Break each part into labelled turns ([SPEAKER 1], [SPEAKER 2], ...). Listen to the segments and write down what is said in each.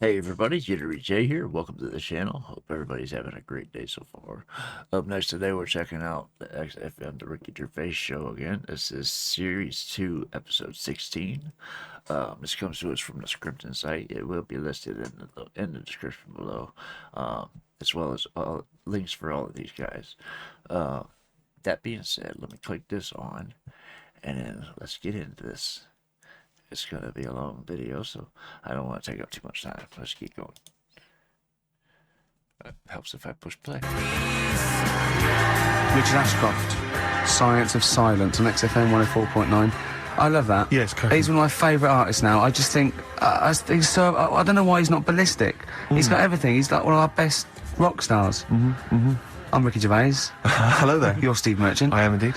[SPEAKER 1] Hey everybody, JitteryJay here. Welcome to the channel. Hope everybody's having a great day so far. Up next today, we're checking out the XFM, the Ricky Gervais show again. This is Series 2, Episode 16. This comes to us from the Scripting site. It will be listed in the description below, as well as links for all of these guys. That being said, let me click this on, and then let's get into this. It's going to be a long video, so I don't want to take up too much time. Let's keep going. It helps if I push play.
[SPEAKER 2] Richard Ashcroft, Science of Silence on XFM 104.9. I love that.
[SPEAKER 3] Yes, correct.
[SPEAKER 2] He's one of my favourite artists now. I just think, I don't know why he's not ballistic. He's got everything. He's like one of our best rock stars. I'm Ricky Gervais.
[SPEAKER 3] Hello there.
[SPEAKER 2] You're Steve Merchant.
[SPEAKER 3] I am indeed.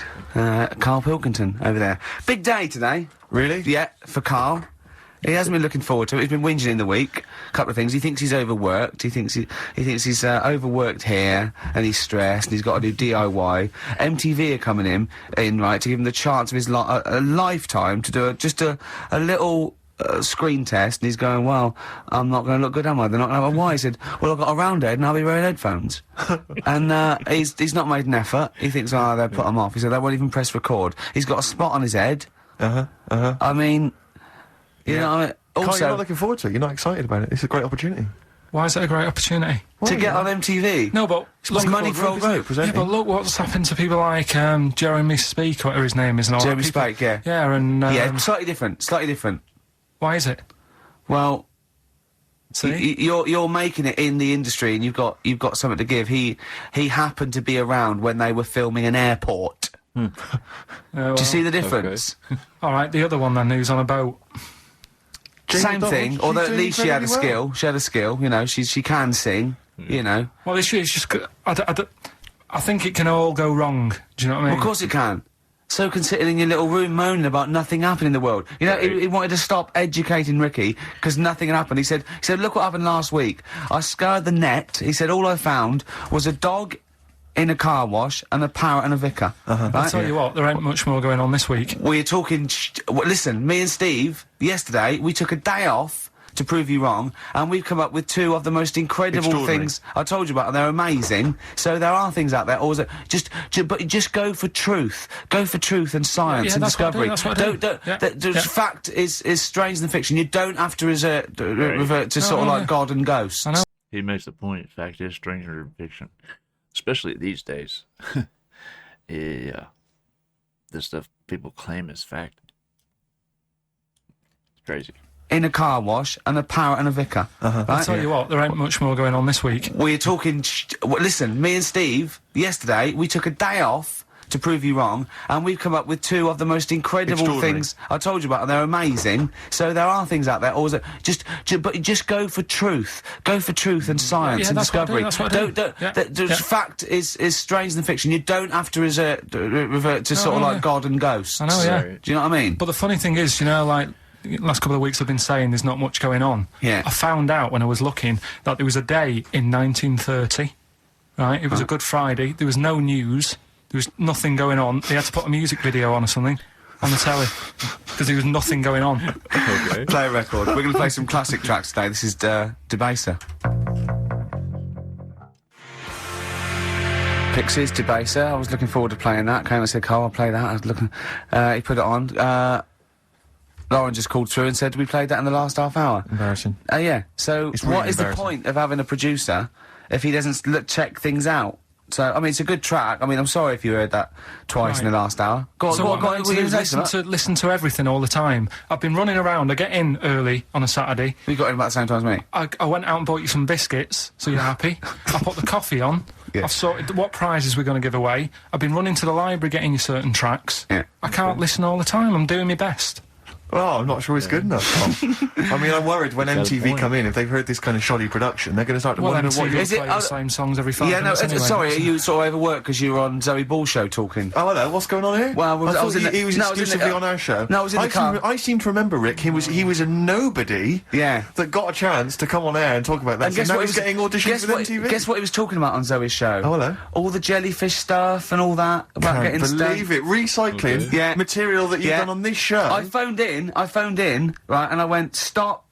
[SPEAKER 2] Karl Pilkington over there. Big day today.
[SPEAKER 3] Really?
[SPEAKER 2] Yeah, for Karl. He hasn't been looking forward to it. He's been whinging in the week. A couple of things. He thinks he's overworked. He thinks he's overworked here, and he's stressed. And he's got to do DIY. MTV are coming in right to give him the chance of his a lifetime to do just a little screen test. And he's going, well, I'm not going to look good, am I? They're not going to have a why. He said, well, I've got a round head and I'll be wearing headphones. And he's not made an effort. He thinks, oh, they'll put him off. He said they won't even press record. He's got a spot on his head. I mean, you know, I mean, also,
[SPEAKER 3] Carl, you're not looking forward to it. You're not excited about it. It's a great opportunity.
[SPEAKER 4] Why is it a great opportunity?
[SPEAKER 2] to get on MTV.
[SPEAKER 4] No, but
[SPEAKER 2] It's money for old rope.
[SPEAKER 4] yeah, but look what's happened to people like Jeremy Speak, whatever his name is, and all
[SPEAKER 2] Jeremy
[SPEAKER 4] that. People-
[SPEAKER 2] Spake, yeah.
[SPEAKER 4] Yeah, and
[SPEAKER 2] Yeah, slightly different.
[SPEAKER 4] why is it?
[SPEAKER 2] Well,
[SPEAKER 4] See,
[SPEAKER 2] you're making it in the industry, and you've got something to give. He happened to be around when they were filming an airport. Do you see the difference?
[SPEAKER 4] all right, the other one then, who's on a boat.
[SPEAKER 2] Same thing,
[SPEAKER 3] She's
[SPEAKER 2] although at
[SPEAKER 3] doing
[SPEAKER 2] least she had a
[SPEAKER 3] incredibly
[SPEAKER 2] skill. She had a skill, you know. She can sing, you know.
[SPEAKER 4] Well, it's just, I think it can all go wrong. Do you know what I mean?
[SPEAKER 2] Well, of course it can. So can sitting in your little room moaning about nothing happening in the world. You know, he wanted to stop educating Ricky because nothing had happened. He said, look what happened last week. I scoured the net. He said, all I found was a dog in a car wash and a parrot and a vicar.
[SPEAKER 4] I'll
[SPEAKER 2] Right?
[SPEAKER 4] tell you what, there ain't much more going on this week.
[SPEAKER 2] We're talking... listen, me and Steve, yesterday, we took a day off to prove you wrong, and we've come up with two of the most incredible things I told you about, and they're amazing. So there are things out there. But just go for truth. Go for truth and science and
[SPEAKER 4] that's what I do,
[SPEAKER 2] discovery.
[SPEAKER 4] that's what I do. Yeah.
[SPEAKER 2] Fact is stranger than fiction. You don't have to revert to sort of like God and ghosts.
[SPEAKER 4] I know.
[SPEAKER 1] He makes the point. Fact is stranger than fiction, especially these days. Yeah, the stuff people claim is fact. It's crazy.
[SPEAKER 2] In a car wash and a parrot and a vicar. Right?
[SPEAKER 4] I'll tell you what, there ain't much more going on this week.
[SPEAKER 2] We're talking... listen, me and Steve, yesterday, we took a day off to prove you wrong, and we've come up with two of the most incredible things I told you about, and they're amazing. So there are things out there. But just go for truth. Go for truth and science and discovery.
[SPEAKER 4] That's what I do.
[SPEAKER 2] Fact is stranger than fiction. You don't have to revert to sort of like God and ghosts.
[SPEAKER 4] I know, yeah.
[SPEAKER 2] Do you know what I mean?
[SPEAKER 4] But the funny thing is, you know, like, the last couple of weeks I've been saying there's not much going on.
[SPEAKER 2] Yeah.
[SPEAKER 4] I found out when I was looking that there was a day in 1930, right? It was a Good Friday. There was no news. There was nothing going on. They had to put a music video on or something on the telly because there was nothing going on.
[SPEAKER 1] Okay.
[SPEAKER 2] Play a record. We're going to play some classic tracks today. This is Debaser. Pixies, Debaser. I was looking forward to playing that. Came and said, Carl, I'll play that. I was looking... he put it on. Lauren just called through and said, we played that in the last half hour.
[SPEAKER 3] Embarrassing.
[SPEAKER 2] Yeah. So
[SPEAKER 3] It's really
[SPEAKER 2] what is the
[SPEAKER 3] embarrassing.
[SPEAKER 2] point of having a producer if he doesn't check things out? So, I mean, it's a good track. I mean, I'm sorry if you heard that twice in the last hour. Go on,
[SPEAKER 4] So
[SPEAKER 2] go
[SPEAKER 4] what
[SPEAKER 2] on, go
[SPEAKER 4] I'm
[SPEAKER 2] on.
[SPEAKER 4] going to do is listen to everything all the time. I've been running around. I get in early on a Saturday.
[SPEAKER 2] We got in about the same time as me.
[SPEAKER 4] I went out and bought you some biscuits, so you're happy. I put the coffee on.
[SPEAKER 2] Yeah.
[SPEAKER 4] I've sorted what prizes we're going to give away. I've been running to the library getting you certain tracks.
[SPEAKER 2] Yeah.
[SPEAKER 4] I can't listen all the time. I'm doing my best.
[SPEAKER 3] Well, I'm not sure it's good enough. I mean, I'm worried when
[SPEAKER 1] Fair
[SPEAKER 3] MTV
[SPEAKER 1] point.
[SPEAKER 3] come in, if they've heard this kind of shoddy production, they're going to start to
[SPEAKER 4] Well,
[SPEAKER 3] wonder
[SPEAKER 4] MTV
[SPEAKER 3] what...
[SPEAKER 2] Is it-
[SPEAKER 4] play the same songs every 5
[SPEAKER 2] Yeah, no,
[SPEAKER 4] minutes anyway.
[SPEAKER 2] sorry, are you sort of overworked because you were on Zoe Ball show talking?
[SPEAKER 3] Oh, hello, what's going on here?
[SPEAKER 2] Well, I
[SPEAKER 3] thought
[SPEAKER 2] was in the-
[SPEAKER 3] he was
[SPEAKER 2] no, I was in the-
[SPEAKER 3] exclusively on our show.
[SPEAKER 2] No, I was in the car.
[SPEAKER 3] I seem to remember, Rick, he was a nobody
[SPEAKER 2] Yeah.
[SPEAKER 3] that got a chance to come on air and talk about that.
[SPEAKER 2] And
[SPEAKER 3] So
[SPEAKER 2] guess
[SPEAKER 3] now
[SPEAKER 2] what
[SPEAKER 3] he's getting auditions
[SPEAKER 2] guess
[SPEAKER 3] with
[SPEAKER 2] what,
[SPEAKER 3] MTV?
[SPEAKER 2] Guess what he was talking about on Zoe's show?
[SPEAKER 3] Oh, hello.
[SPEAKER 2] All the jellyfish stuff and all that about
[SPEAKER 3] Can't
[SPEAKER 2] getting
[SPEAKER 3] believe it. Recycling
[SPEAKER 2] Yeah.
[SPEAKER 3] material that you've
[SPEAKER 2] Yeah.
[SPEAKER 3] done on this show.
[SPEAKER 2] I phoned in, right, and I went, stop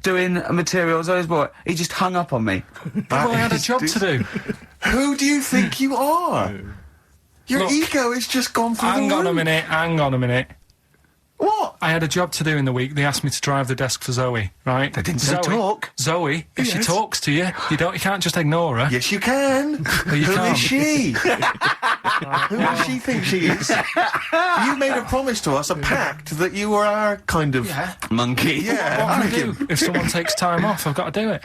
[SPEAKER 2] doing materials. I was boy. He just hung up on me.
[SPEAKER 4] Well, I had a job to do.
[SPEAKER 3] Who do you think you are? Your
[SPEAKER 4] Look,
[SPEAKER 3] ego has just gone through
[SPEAKER 4] Hang
[SPEAKER 3] the
[SPEAKER 4] on a
[SPEAKER 3] roof.
[SPEAKER 4] minute.
[SPEAKER 3] What?
[SPEAKER 4] I had a job to do in the week. They asked me to drive the desk for Zoe, right?
[SPEAKER 2] They didn't say talk.
[SPEAKER 4] Zoe, if she
[SPEAKER 3] Yes.
[SPEAKER 4] talks to you, you can't just ignore her.
[SPEAKER 3] Yes, you can.
[SPEAKER 4] you
[SPEAKER 3] Who
[SPEAKER 4] can't.
[SPEAKER 3] is she? Who does she think she is? You made a promise to us, a pact, that you were our kind of...
[SPEAKER 2] Monkey.
[SPEAKER 3] Yeah.
[SPEAKER 4] What can I do? If someone takes time off, I've got to do it.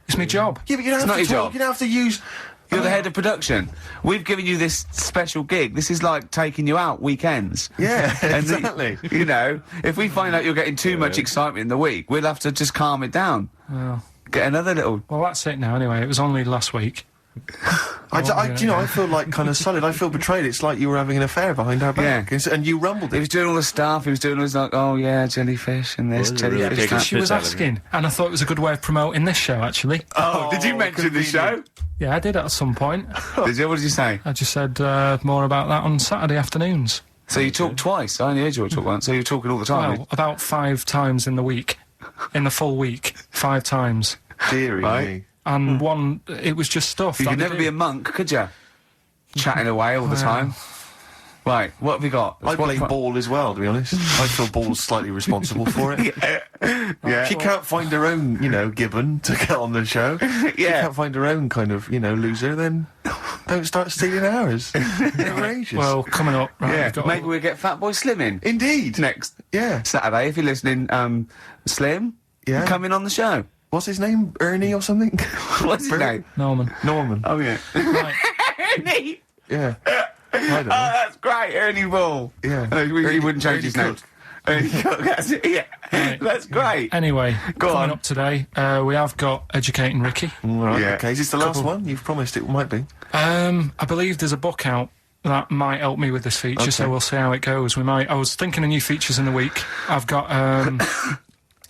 [SPEAKER 4] It's my job.
[SPEAKER 3] Yeah, but you don't have
[SPEAKER 2] not
[SPEAKER 3] to
[SPEAKER 2] your
[SPEAKER 3] talk.
[SPEAKER 2] job.
[SPEAKER 3] You don't have to use...
[SPEAKER 2] You're the head of production. We've given you this special gig. This is like taking you out weekends.
[SPEAKER 3] Yeah,
[SPEAKER 2] And the-
[SPEAKER 3] exactly.
[SPEAKER 2] you know, if we find out you're getting too much excitement in the week, we'll have to just calm it down.
[SPEAKER 4] Well,
[SPEAKER 2] Get another little...
[SPEAKER 4] well, that's it now. Anyway, it was only last week.
[SPEAKER 3] Do you know, I feel like kind of solid. I feel betrayed. It's like you were having an affair behind our back.
[SPEAKER 2] Yeah.
[SPEAKER 3] And you rumbled
[SPEAKER 2] He
[SPEAKER 3] it.
[SPEAKER 2] was doing all the stuff. He was doing all this like, oh yeah, jellyfish and this,
[SPEAKER 1] Was it really
[SPEAKER 2] jellyfish
[SPEAKER 1] big?
[SPEAKER 2] that.
[SPEAKER 4] She was
[SPEAKER 1] Piss out of you.
[SPEAKER 4] asking, and I thought it was a good way of promoting this show. Actually,
[SPEAKER 2] Oh, did you mention the show?
[SPEAKER 4] yeah, I did at some point.
[SPEAKER 2] Did you? What did you say?
[SPEAKER 4] I just said more about that on Saturday afternoons.
[SPEAKER 2] So you talked twice. I only heard you talk once. So you're talking all the time.
[SPEAKER 4] Well, about 5 times in the week, in the full week, 5 times,
[SPEAKER 3] Deary
[SPEAKER 2] Right.
[SPEAKER 3] me.
[SPEAKER 4] and one. It was just stuff.
[SPEAKER 2] You
[SPEAKER 4] that
[SPEAKER 2] could
[SPEAKER 4] they
[SPEAKER 2] never
[SPEAKER 4] do.
[SPEAKER 2] be a monk, could you? Chatting away all the
[SPEAKER 4] Well.
[SPEAKER 2] time. Right, what have we got?
[SPEAKER 3] I blame Ball as well, to be honest. I feel Ball's slightly responsible for it.
[SPEAKER 2] Yeah.
[SPEAKER 3] She can't find her own, Gibbon to get on the show. She
[SPEAKER 2] Yeah.
[SPEAKER 3] can't find her own kind of, loser, then don't start stealing ours. Outrageous.
[SPEAKER 4] Well, coming up, right?
[SPEAKER 2] Yeah,
[SPEAKER 4] we've got
[SPEAKER 2] maybe we'll get Fatboy Slim in
[SPEAKER 3] Indeed.
[SPEAKER 2] next
[SPEAKER 3] Yeah.
[SPEAKER 2] Saturday. If you're listening, Slim,
[SPEAKER 3] Yeah.
[SPEAKER 2] come in on the show.
[SPEAKER 3] What's his name? Ernie or something?
[SPEAKER 2] What's his name?
[SPEAKER 4] Norman.
[SPEAKER 3] Norman.
[SPEAKER 2] Oh, yeah.
[SPEAKER 4] Right.
[SPEAKER 2] Ernie!
[SPEAKER 3] Yeah. I don't
[SPEAKER 2] Oh,
[SPEAKER 3] know.
[SPEAKER 2] that's great, Ernie Ball.
[SPEAKER 3] Yeah.
[SPEAKER 2] No, he
[SPEAKER 3] Ernie-
[SPEAKER 2] wouldn't change
[SPEAKER 3] Ernie
[SPEAKER 2] his name.
[SPEAKER 3] Cook.
[SPEAKER 2] Ernie Cook, that's it, yeah.
[SPEAKER 4] Right.
[SPEAKER 2] That's great.
[SPEAKER 4] Anyway,
[SPEAKER 2] Go
[SPEAKER 4] coming
[SPEAKER 2] on.
[SPEAKER 4] up today, we have got Educating Ricky.
[SPEAKER 3] Right,
[SPEAKER 2] Yeah.
[SPEAKER 3] okay. Is this the last one? You've promised it might be.
[SPEAKER 4] I believe there's a book out that might help me with this feature, so
[SPEAKER 3] Okay.
[SPEAKER 4] we'll see how it goes. I was thinking of new features in the week. I've got,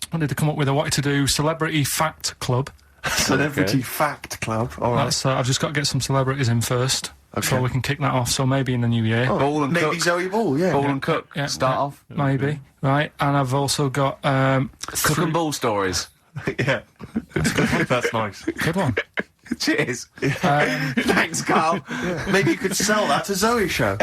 [SPEAKER 4] what did they come up with? I wanted to do Celebrity Fact Club.
[SPEAKER 3] Celebrity Fact Club. All right.
[SPEAKER 4] That's, I've just got to get some celebrities in first, before
[SPEAKER 3] Okay.
[SPEAKER 4] we can kick that off, so maybe in the new year.
[SPEAKER 2] Ball and
[SPEAKER 3] Maybe
[SPEAKER 2] Cook.
[SPEAKER 3] Zoe Ball, yeah.
[SPEAKER 2] Ball and Cook.
[SPEAKER 4] Yeah,
[SPEAKER 2] Start
[SPEAKER 4] yeah,
[SPEAKER 2] off.
[SPEAKER 4] Maybe, right? And I've also got,
[SPEAKER 2] Cook and Ball stories.
[SPEAKER 3] Yeah. That's nice.
[SPEAKER 4] good one.
[SPEAKER 2] Cheers. Thanks, Carl.
[SPEAKER 3] Maybe you could sell that to Zoe's show.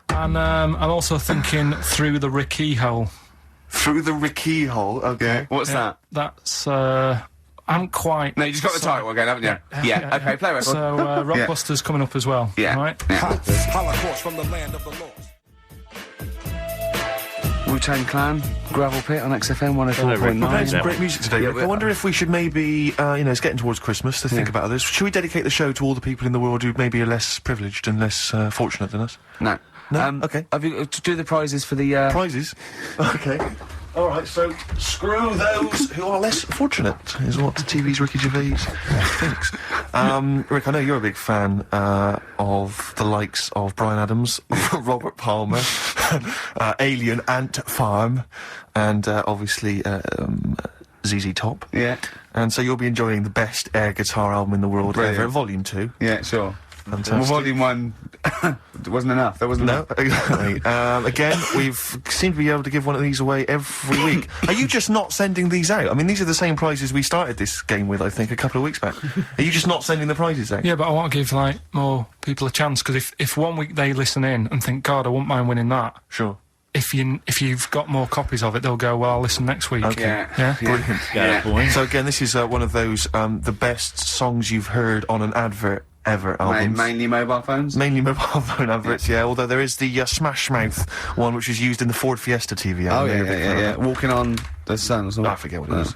[SPEAKER 4] And I'm also thinking Through the Ricky Hole.
[SPEAKER 3] Through the Ricky hole. Okay.
[SPEAKER 2] What's that?
[SPEAKER 4] That's, I'm quite...
[SPEAKER 2] No, you just got the title again, haven't you? Yeah. Okay, play record.
[SPEAKER 4] So, Rockbusters coming up as well.
[SPEAKER 2] Yeah.
[SPEAKER 4] Right?
[SPEAKER 2] Yeah.
[SPEAKER 5] Holocaust from the land of the lost.
[SPEAKER 2] Wu-Tang Clan, Gravel Pit on XFM
[SPEAKER 1] Rick, we're playing
[SPEAKER 2] 104.9.
[SPEAKER 1] some
[SPEAKER 3] Great music today,
[SPEAKER 2] Yeah,
[SPEAKER 3] Rick. I wonder if we should maybe, it's getting towards Christmas to think
[SPEAKER 2] Yeah.
[SPEAKER 3] about others. Should we dedicate the show to all the people in the world who maybe are less privileged and less fortunate than us?
[SPEAKER 2] No.
[SPEAKER 3] No? Okay.
[SPEAKER 2] Have you to do the prizes for the
[SPEAKER 3] Prizes? Okay. All right, so screw those who are less fortunate, is what TV's Ricky Gervais thinks. Rick, I know you're a big fan of the likes of Bryan Adams, Robert Palmer, Alien Ant Farm, and obviously ZZ Top.
[SPEAKER 2] Yeah.
[SPEAKER 3] And so you'll be enjoying the best air guitar album in the world
[SPEAKER 2] Brilliant.
[SPEAKER 3] ever, Volume 2.
[SPEAKER 2] Yeah, sure.
[SPEAKER 3] Fantastic.
[SPEAKER 2] Well, volume 1 wasn't enough. There wasn't
[SPEAKER 3] No,
[SPEAKER 2] enough.
[SPEAKER 3] exactly. Again, we've seemed to be able to give one of these away every week. Are you just not sending these out? I mean, these are the same prizes we started this game with, I think, a couple of weeks back. Are you just not sending the prizes out?
[SPEAKER 4] Yeah, but I want to give, like, more people a chance, because if one week they listen in and think, God, I wouldn't mind winning that,
[SPEAKER 3] Sure.
[SPEAKER 4] if you've got more copies of it, they'll go, well, I'll listen next week.
[SPEAKER 3] Okay.
[SPEAKER 2] Yeah.
[SPEAKER 4] Yeah?
[SPEAKER 3] Brilliant.
[SPEAKER 1] Got a point.
[SPEAKER 3] So again, this is one of those, the best songs you've heard on an advert ever albums.
[SPEAKER 2] Mainly mobile phones.
[SPEAKER 3] Mainly mobile phone adverts, yeah. Although there is the Smash Mouth one, which was used in the Ford Fiesta TV.
[SPEAKER 2] Oh,
[SPEAKER 3] ad.
[SPEAKER 2] yeah,
[SPEAKER 3] You're a big fan of that.
[SPEAKER 2] Walking on the sun or something.
[SPEAKER 3] I forget what it was.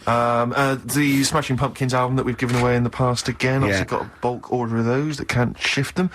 [SPEAKER 3] The Smashing Pumpkins album that we've given away in the past again.
[SPEAKER 2] Yeah.
[SPEAKER 3] Obviously got a bulk order of those that can't shift them.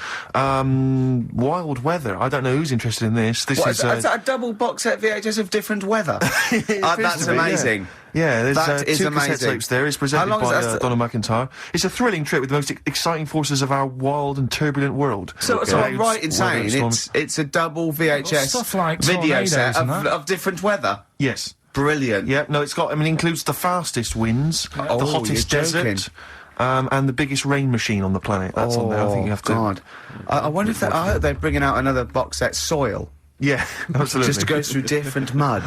[SPEAKER 3] Wild Weather. I don't know who's interested in this. This
[SPEAKER 2] What,
[SPEAKER 3] is
[SPEAKER 2] is that a double box set VHS of different weather? That's
[SPEAKER 3] to be, yeah.
[SPEAKER 2] amazing.
[SPEAKER 3] Yeah, there's
[SPEAKER 2] That is
[SPEAKER 3] two
[SPEAKER 2] amazing.
[SPEAKER 3] cassette tapes there. It's
[SPEAKER 2] How
[SPEAKER 3] presented
[SPEAKER 2] long is
[SPEAKER 3] by
[SPEAKER 2] that?
[SPEAKER 3] Donna McIntyre. It's a thrilling trip with the most exciting forces of our wild and turbulent world.
[SPEAKER 2] So
[SPEAKER 3] Clouds,
[SPEAKER 2] I'm right in saying
[SPEAKER 3] weather, storms.
[SPEAKER 2] it's a double VHS
[SPEAKER 4] Stuff like
[SPEAKER 2] video
[SPEAKER 4] tornadoes
[SPEAKER 2] set
[SPEAKER 4] and that.
[SPEAKER 2] of different weather.
[SPEAKER 3] Yes.
[SPEAKER 2] Brilliant.
[SPEAKER 3] Yeah, no, it's got, includes the fastest winds, the
[SPEAKER 2] Oh,
[SPEAKER 3] hottest
[SPEAKER 2] you're
[SPEAKER 3] desert,
[SPEAKER 2] joking.
[SPEAKER 3] and the biggest rain machine on the planet. That's on there. I think you have to.
[SPEAKER 2] God. I wonder if I hope they're bringing out another box set, Soil.
[SPEAKER 3] Yeah, absolutely.
[SPEAKER 2] Just to go through different mud.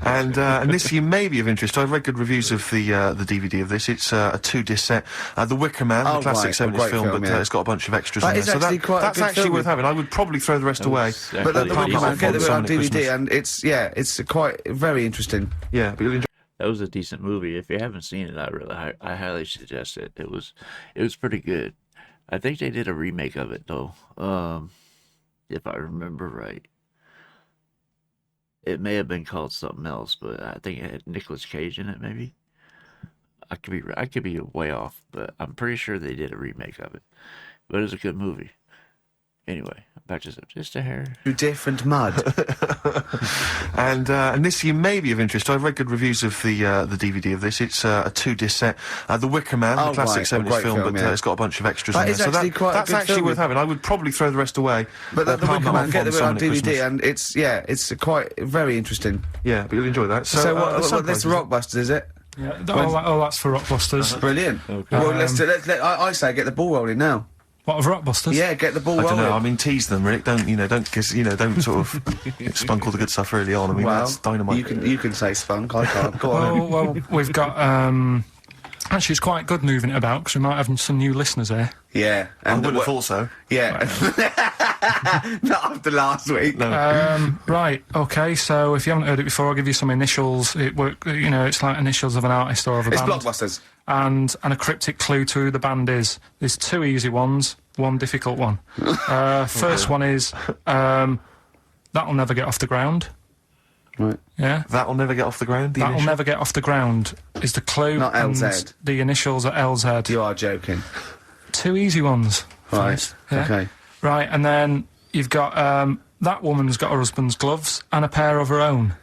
[SPEAKER 3] And this you may be of interest. I've read good reviews of the DVD of this. It's a 2-disc set. The Wicker Man,
[SPEAKER 2] Oh,
[SPEAKER 3] the classic
[SPEAKER 2] right, a
[SPEAKER 3] 70s
[SPEAKER 2] great
[SPEAKER 3] film,
[SPEAKER 2] film,
[SPEAKER 3] but
[SPEAKER 2] yeah.
[SPEAKER 3] it's got a bunch of extras
[SPEAKER 2] That
[SPEAKER 3] in
[SPEAKER 2] is
[SPEAKER 3] there.
[SPEAKER 2] actually quite a
[SPEAKER 3] that's
[SPEAKER 2] good
[SPEAKER 3] actually
[SPEAKER 2] film.
[SPEAKER 3] worth having. I would probably throw the rest away.
[SPEAKER 2] But the
[SPEAKER 3] can't
[SPEAKER 2] Wicker Man,
[SPEAKER 3] afford
[SPEAKER 2] get it on
[SPEAKER 3] Sunday
[SPEAKER 2] DVD,
[SPEAKER 3] Christmas.
[SPEAKER 2] and it's quite very interesting.
[SPEAKER 3] Yeah, but you'll enjoy.
[SPEAKER 1] That was a decent movie. If you haven't seen it, I highly suggest it. It was pretty good. I think they did a remake of it though. If I remember right. It may have been called something else, but I think it had Nicolas Cage in it. Maybe I could be way off, but I'm pretty sure they did a remake of it. But it was a good movie. Anyway, back to just a hair.
[SPEAKER 2] Through different mud.
[SPEAKER 3] And this you may be of interest. I've read good reviews of the DVD of this. It's a 2-disc set. The Wicker Man,
[SPEAKER 2] Oh,
[SPEAKER 3] the classic
[SPEAKER 2] right, a
[SPEAKER 3] 70s
[SPEAKER 2] great
[SPEAKER 3] film,
[SPEAKER 2] film,
[SPEAKER 3] but
[SPEAKER 2] yeah.
[SPEAKER 3] it's got a bunch of extras
[SPEAKER 2] That
[SPEAKER 3] in
[SPEAKER 2] is
[SPEAKER 3] there.
[SPEAKER 2] actually quite a
[SPEAKER 3] that's
[SPEAKER 2] good
[SPEAKER 3] actually
[SPEAKER 2] film.
[SPEAKER 3] worth having. I would probably throw the rest away.
[SPEAKER 2] But the
[SPEAKER 3] can't
[SPEAKER 2] Wicker Man,
[SPEAKER 3] afford
[SPEAKER 2] get it on
[SPEAKER 3] Sunday
[SPEAKER 2] DVD,
[SPEAKER 3] Christmas.
[SPEAKER 2] and it's quite very interesting.
[SPEAKER 3] Yeah, but you'll enjoy that.
[SPEAKER 2] So what,
[SPEAKER 3] some
[SPEAKER 2] this
[SPEAKER 3] places-
[SPEAKER 2] Rockbusters, is it?
[SPEAKER 4] Yeah, that's for Rockbusters.
[SPEAKER 2] Brilliant. Well, I say get the ball rolling now.
[SPEAKER 4] What, of Rockbusters?
[SPEAKER 2] Yeah, get the ball
[SPEAKER 3] I don't
[SPEAKER 2] rolling.
[SPEAKER 3] know. I mean, tease them, Rick. Don't sort of spunk all the good stuff early on. I mean, that's dynamite.
[SPEAKER 2] You can say spunk. I can't. Go on.
[SPEAKER 4] Well, we've got. Actually, it's quite good moving it about because we might have some new listeners here.
[SPEAKER 2] Yeah.
[SPEAKER 3] I wouldn't have thought so.
[SPEAKER 2] Yeah. Not after last week.
[SPEAKER 3] No.
[SPEAKER 4] Right. Okay. So if you haven't heard it before, I'll give you some initials. It's like initials of an artist or of a
[SPEAKER 2] It's
[SPEAKER 4] band.
[SPEAKER 2] Blockbusters.
[SPEAKER 4] And a cryptic clue to who the band is. There's 2 easy ones, 1 difficult one. First one is That'll Never Get Off the Ground.
[SPEAKER 2] Right.
[SPEAKER 4] Yeah.
[SPEAKER 3] That'll never get off the ground. The
[SPEAKER 4] That'll
[SPEAKER 3] initial?
[SPEAKER 4] Never Get Off the Ground is the clue.
[SPEAKER 2] Not
[SPEAKER 4] and
[SPEAKER 2] LZ.
[SPEAKER 4] The initials are LZ.
[SPEAKER 2] You are joking.
[SPEAKER 4] 2 easy ones.
[SPEAKER 2] Right.
[SPEAKER 4] First, yeah?
[SPEAKER 2] Okay.
[SPEAKER 4] Right, and then you've got that woman's got her husband's gloves and a pair of her own.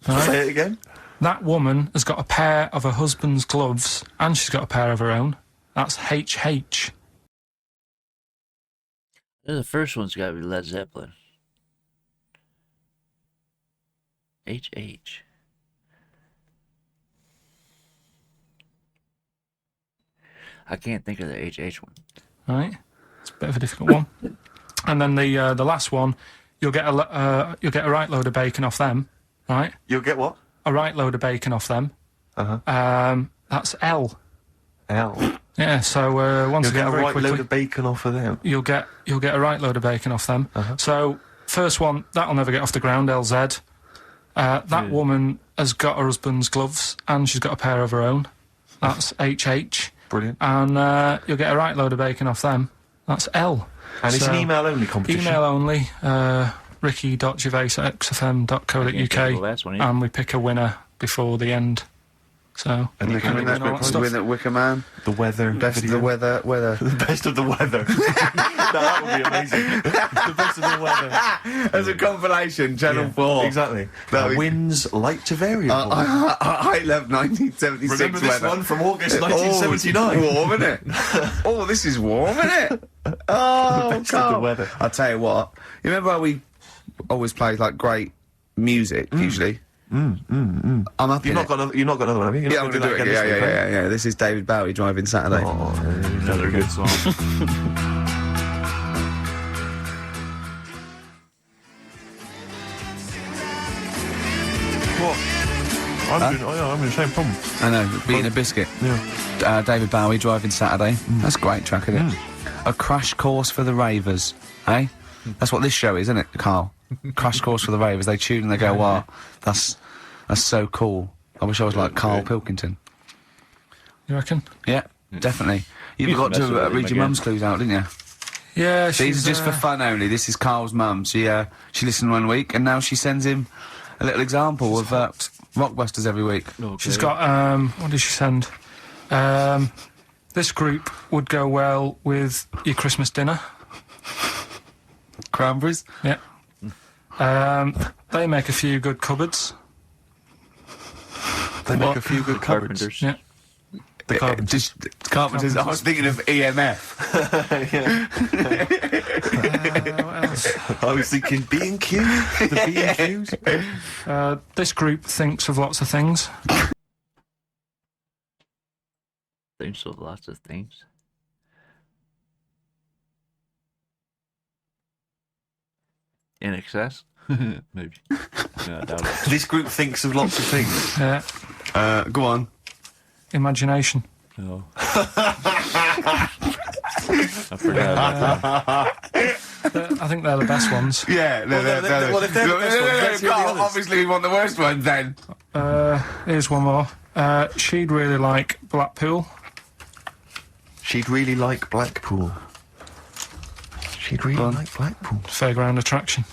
[SPEAKER 4] Right?
[SPEAKER 3] Say it again.
[SPEAKER 4] That woman has got a pair of her husband's gloves and she's got a pair of her own. That's HH.
[SPEAKER 1] The first one's got to be Led Zeppelin. HH. I can't think of the HH one.
[SPEAKER 4] Right, it's a bit of a difficult one. And then the last one, you'll get a right load of bacon off them. Right,
[SPEAKER 3] You'll get what?
[SPEAKER 4] a right load of bacon off them. That's L.
[SPEAKER 3] L.
[SPEAKER 4] Yeah. So once
[SPEAKER 3] You'll
[SPEAKER 4] again,
[SPEAKER 3] get a
[SPEAKER 4] very
[SPEAKER 3] right
[SPEAKER 4] quickly,
[SPEAKER 3] load of bacon off of them.
[SPEAKER 4] you'll get a right load of bacon off them. So first one, That'll Never Get Off the Ground, LZ. That woman has got her husband's gloves and she's got a pair of her own. That's HH.
[SPEAKER 3] Brilliant.
[SPEAKER 4] And you'll get a right load of bacon off them. That's L.
[SPEAKER 3] And it's
[SPEAKER 4] So,
[SPEAKER 3] an email-only competition.
[SPEAKER 4] Email only, ricky.gervais@xfm.co.uk,
[SPEAKER 1] Well, that's one, yeah.
[SPEAKER 4] and we pick a winner before the end. So,
[SPEAKER 3] And you can win that
[SPEAKER 2] Win the Wicker Man.
[SPEAKER 3] the weather.
[SPEAKER 2] Best of
[SPEAKER 3] video.
[SPEAKER 2] the weather.
[SPEAKER 3] The best of the weather. That would be amazing. The best of the weather.
[SPEAKER 2] As a compilation, Channel 4.
[SPEAKER 3] Exactly.
[SPEAKER 2] That'd be-
[SPEAKER 3] Winds light to variable.
[SPEAKER 2] I love 1976
[SPEAKER 3] Remember this
[SPEAKER 2] weather.
[SPEAKER 3] one from August 1979?
[SPEAKER 2] Oh, warm, isn't it? Oh, this is warm, isn't it? Oh,
[SPEAKER 3] best of the
[SPEAKER 2] Carl.
[SPEAKER 3] weather.
[SPEAKER 2] I'll tell you what. You remember how we always play like great music usually? I'm up
[SPEAKER 3] You've
[SPEAKER 2] in
[SPEAKER 3] not
[SPEAKER 2] it.
[SPEAKER 3] got another one, have you? You're
[SPEAKER 2] Yeah,
[SPEAKER 3] not
[SPEAKER 2] I'm
[SPEAKER 3] gonna
[SPEAKER 2] gonna do it.
[SPEAKER 3] that
[SPEAKER 2] Yeah,
[SPEAKER 3] again this week, are you?
[SPEAKER 2] yeah. This is David Bowie driving Saturday.
[SPEAKER 1] Another good song.
[SPEAKER 3] What? I'm in the same problem.
[SPEAKER 2] I know, beating a biscuit.
[SPEAKER 3] Yeah.
[SPEAKER 2] David Bowie driving Saturday. That's a great track, isn't it? A crash course for the ravers, eh? That's what this show is, isn't it, Carl? Crash course for the ravers. They tune and they go, wow, that's so cool. I wish I was like Karl Pilkington.
[SPEAKER 4] you reckon?
[SPEAKER 2] Yeah, definitely. You
[SPEAKER 1] Used to
[SPEAKER 2] forgot
[SPEAKER 1] mess
[SPEAKER 2] to
[SPEAKER 1] with him
[SPEAKER 2] read your
[SPEAKER 1] again.
[SPEAKER 2] mum's clues out, didn't you?
[SPEAKER 4] Yeah,
[SPEAKER 2] These
[SPEAKER 4] she's
[SPEAKER 2] are just for fun only. This is Carl's mum. She listened one week and now she sends him a little example of Rockbusters every week.
[SPEAKER 4] She's got, what did she send? This group would go well with your Christmas dinner.
[SPEAKER 2] Cranberries.
[SPEAKER 4] Yeah. They make a few good cupboards.
[SPEAKER 3] They make a few good cupboards.
[SPEAKER 1] Carpenters.
[SPEAKER 4] Yeah.
[SPEAKER 2] The Carpenters. Carpenters. I was thinking of EMF.
[SPEAKER 4] What else?
[SPEAKER 3] I was thinking B&Q, the B&Qs.
[SPEAKER 4] This group thinks of lots of things.
[SPEAKER 1] Thinks of lots of things. In excess? Maybe. No, I doubt it.
[SPEAKER 3] This group thinks of lots of things.
[SPEAKER 2] Go on.
[SPEAKER 4] Imagination.
[SPEAKER 1] No. I forgot about that.
[SPEAKER 4] I think they're the best ones.
[SPEAKER 2] Yeah,
[SPEAKER 3] well, if they're the best ones, let's hear the others.
[SPEAKER 2] Obviously, we want the worst ones then.
[SPEAKER 4] Here's one more. She'd really like Blackpool.
[SPEAKER 3] She'd really like Blackpool. She'd really like Blackpool.
[SPEAKER 4] Fairground attraction.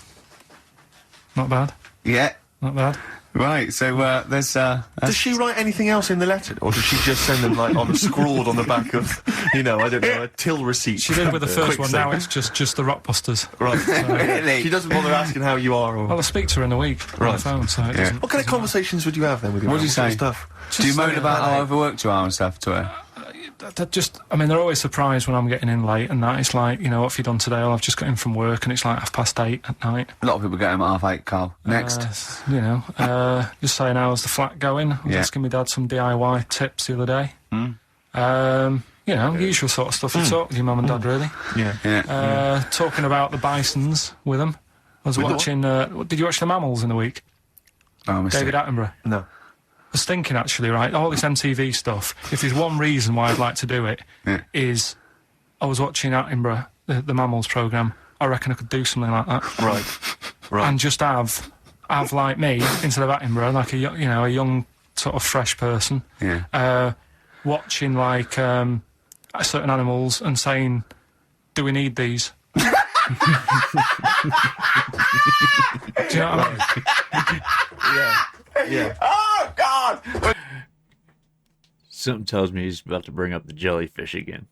[SPEAKER 4] Not bad.
[SPEAKER 2] Yeah.
[SPEAKER 4] Not bad.
[SPEAKER 2] Right, so there's
[SPEAKER 3] Does she write anything else in the letter, or does she just send them like on scrawled on the back of, I don't know, a till receipt?
[SPEAKER 4] She did with the first
[SPEAKER 3] Quick
[SPEAKER 4] one.
[SPEAKER 3] save.
[SPEAKER 4] Now it's just the Rockbusters.
[SPEAKER 3] Right.
[SPEAKER 2] Really?
[SPEAKER 3] She doesn't bother asking how you are, or
[SPEAKER 4] Well, I speak to her in a week on
[SPEAKER 3] Right.
[SPEAKER 4] the phone, so it doesn't.
[SPEAKER 3] what kind of conversations would you have then with your
[SPEAKER 2] What do you
[SPEAKER 3] sort of
[SPEAKER 2] say?
[SPEAKER 3] stuff?
[SPEAKER 2] Do you moan
[SPEAKER 4] Just,
[SPEAKER 2] about how overworked you are and stuff to her?
[SPEAKER 4] They're always surprised when I'm getting in late and that. It's like, what have you done today? Well, I've just got in from work and it's like 8:30 at night.
[SPEAKER 2] A lot of people get home at 8:30, Carl. Next.
[SPEAKER 4] Just saying, how's the flat going? I was
[SPEAKER 2] Yeah.
[SPEAKER 4] asking my dad some DIY tips the other day. Usual sort of stuff you talk with your mum and dad, really.
[SPEAKER 3] Yeah.
[SPEAKER 4] Talking about the bisons with them. I was
[SPEAKER 3] With the
[SPEAKER 4] watching, did you watch The Mammals in the week?
[SPEAKER 2] Oh, I missed
[SPEAKER 4] David
[SPEAKER 2] it.
[SPEAKER 4] Attenborough.
[SPEAKER 3] No.
[SPEAKER 4] I was thinking, actually, right, all this MTV stuff, if there's one reason why I'd like to do it,
[SPEAKER 2] Yeah.
[SPEAKER 4] is I was watching Attenborough, the Mammals programme. I reckon I could do something like that.
[SPEAKER 3] Right.
[SPEAKER 4] And just have like me, instead of Attenborough, like a young, sort of fresh person,
[SPEAKER 2] Yeah.
[SPEAKER 4] watching, like, certain animals and saying, do we need these? Do you know what I mean?
[SPEAKER 3] Yeah.
[SPEAKER 2] Oh, God!
[SPEAKER 1] Something tells me he's about to bring up the jellyfish again.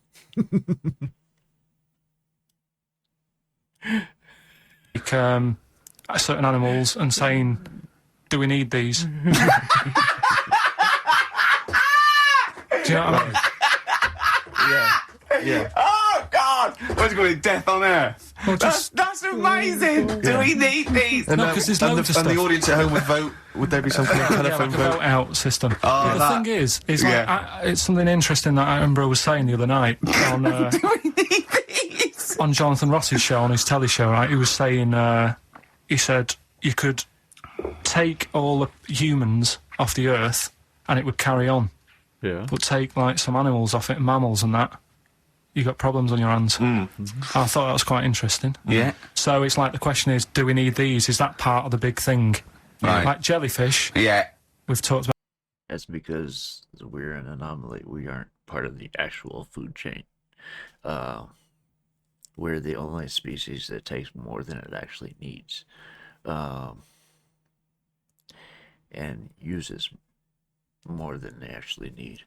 [SPEAKER 4] Like, certain animals and saying, do we need these? Do you know what I mean?
[SPEAKER 3] Yeah.
[SPEAKER 2] Oh, God! What's going to be death on earth?
[SPEAKER 4] Well, just,
[SPEAKER 2] That's amazing! Do we need these?
[SPEAKER 3] And,
[SPEAKER 4] No, 'cause there's
[SPEAKER 3] and
[SPEAKER 4] loads of
[SPEAKER 3] the
[SPEAKER 4] stuff.
[SPEAKER 3] audience at home would vote. Would there be some kind of telephone
[SPEAKER 4] like a vote
[SPEAKER 3] vote?
[SPEAKER 4] out system.
[SPEAKER 2] Oh,
[SPEAKER 4] But the
[SPEAKER 2] that-
[SPEAKER 4] thing is like,
[SPEAKER 2] yeah.
[SPEAKER 4] it's something interesting that Attenborough was saying the other night on
[SPEAKER 2] Do we need these?
[SPEAKER 4] on Jonathan Ross's show, on his telly show, right? He was saying, he said you could take all the humans off the earth and it would carry on,
[SPEAKER 1] Yeah.
[SPEAKER 4] but take like some animals off it, mammals and that, you got problems on your hands. I thought that was quite interesting.
[SPEAKER 2] Yeah.
[SPEAKER 4] So it's like the question is, do we need these? Is that part of the big thing?
[SPEAKER 2] Right.
[SPEAKER 4] Like jellyfish,
[SPEAKER 2] Yeah.
[SPEAKER 4] we've talked about.
[SPEAKER 1] That's because we're an anomaly. We aren't part of the actual food chain. We're the only species that takes more than it actually needs, and uses more than they actually need.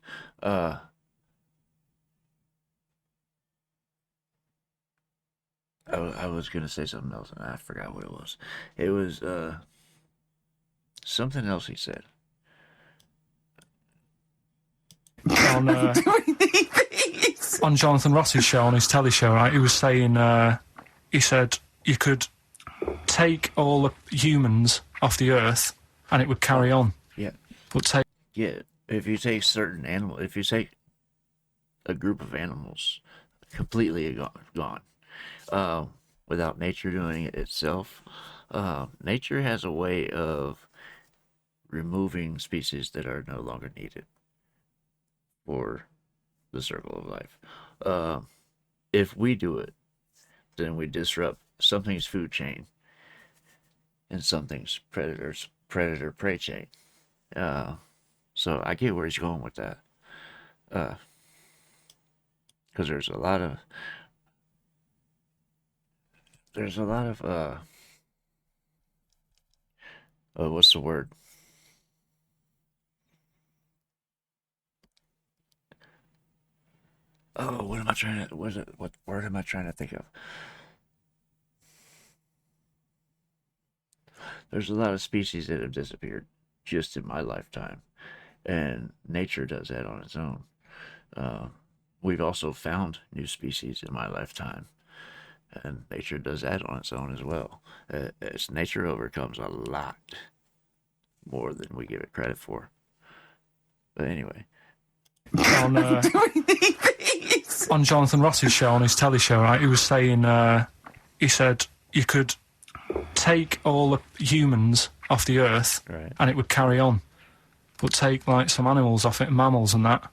[SPEAKER 1] I was gonna say something else and I forgot what it was. It was something else he said.
[SPEAKER 4] On,
[SPEAKER 2] Do we need these?
[SPEAKER 4] on Jonathan Ross's show, on his telly show, right? He was saying, he said you could take all the humans off the earth and it would carry on.
[SPEAKER 1] Yeah.
[SPEAKER 4] But take
[SPEAKER 1] Yeah, if you take certain animal, if you take a group of animals completely gone, without nature doing it itself, nature has a way of removing species that are no longer needed for the circle of life. If we do it, then we disrupt something's food chain and something's predator-prey chain. So I get where he's going with that. Because there's a lot of what's the word? Oh, what word am I trying to think of? There's a lot of species that have disappeared just in my lifetime, and nature does that on its own. We've also found new species in my lifetime, and nature does that on its own as well. As nature overcomes a lot more than we give it credit for. But anyway.
[SPEAKER 4] on, on Jonathan Ross's show, on his telly show, right? He was saying, he said you could take all the humans off the Earth,
[SPEAKER 1] Right.
[SPEAKER 4] and it would carry on. But take like some animals off it, mammals and that,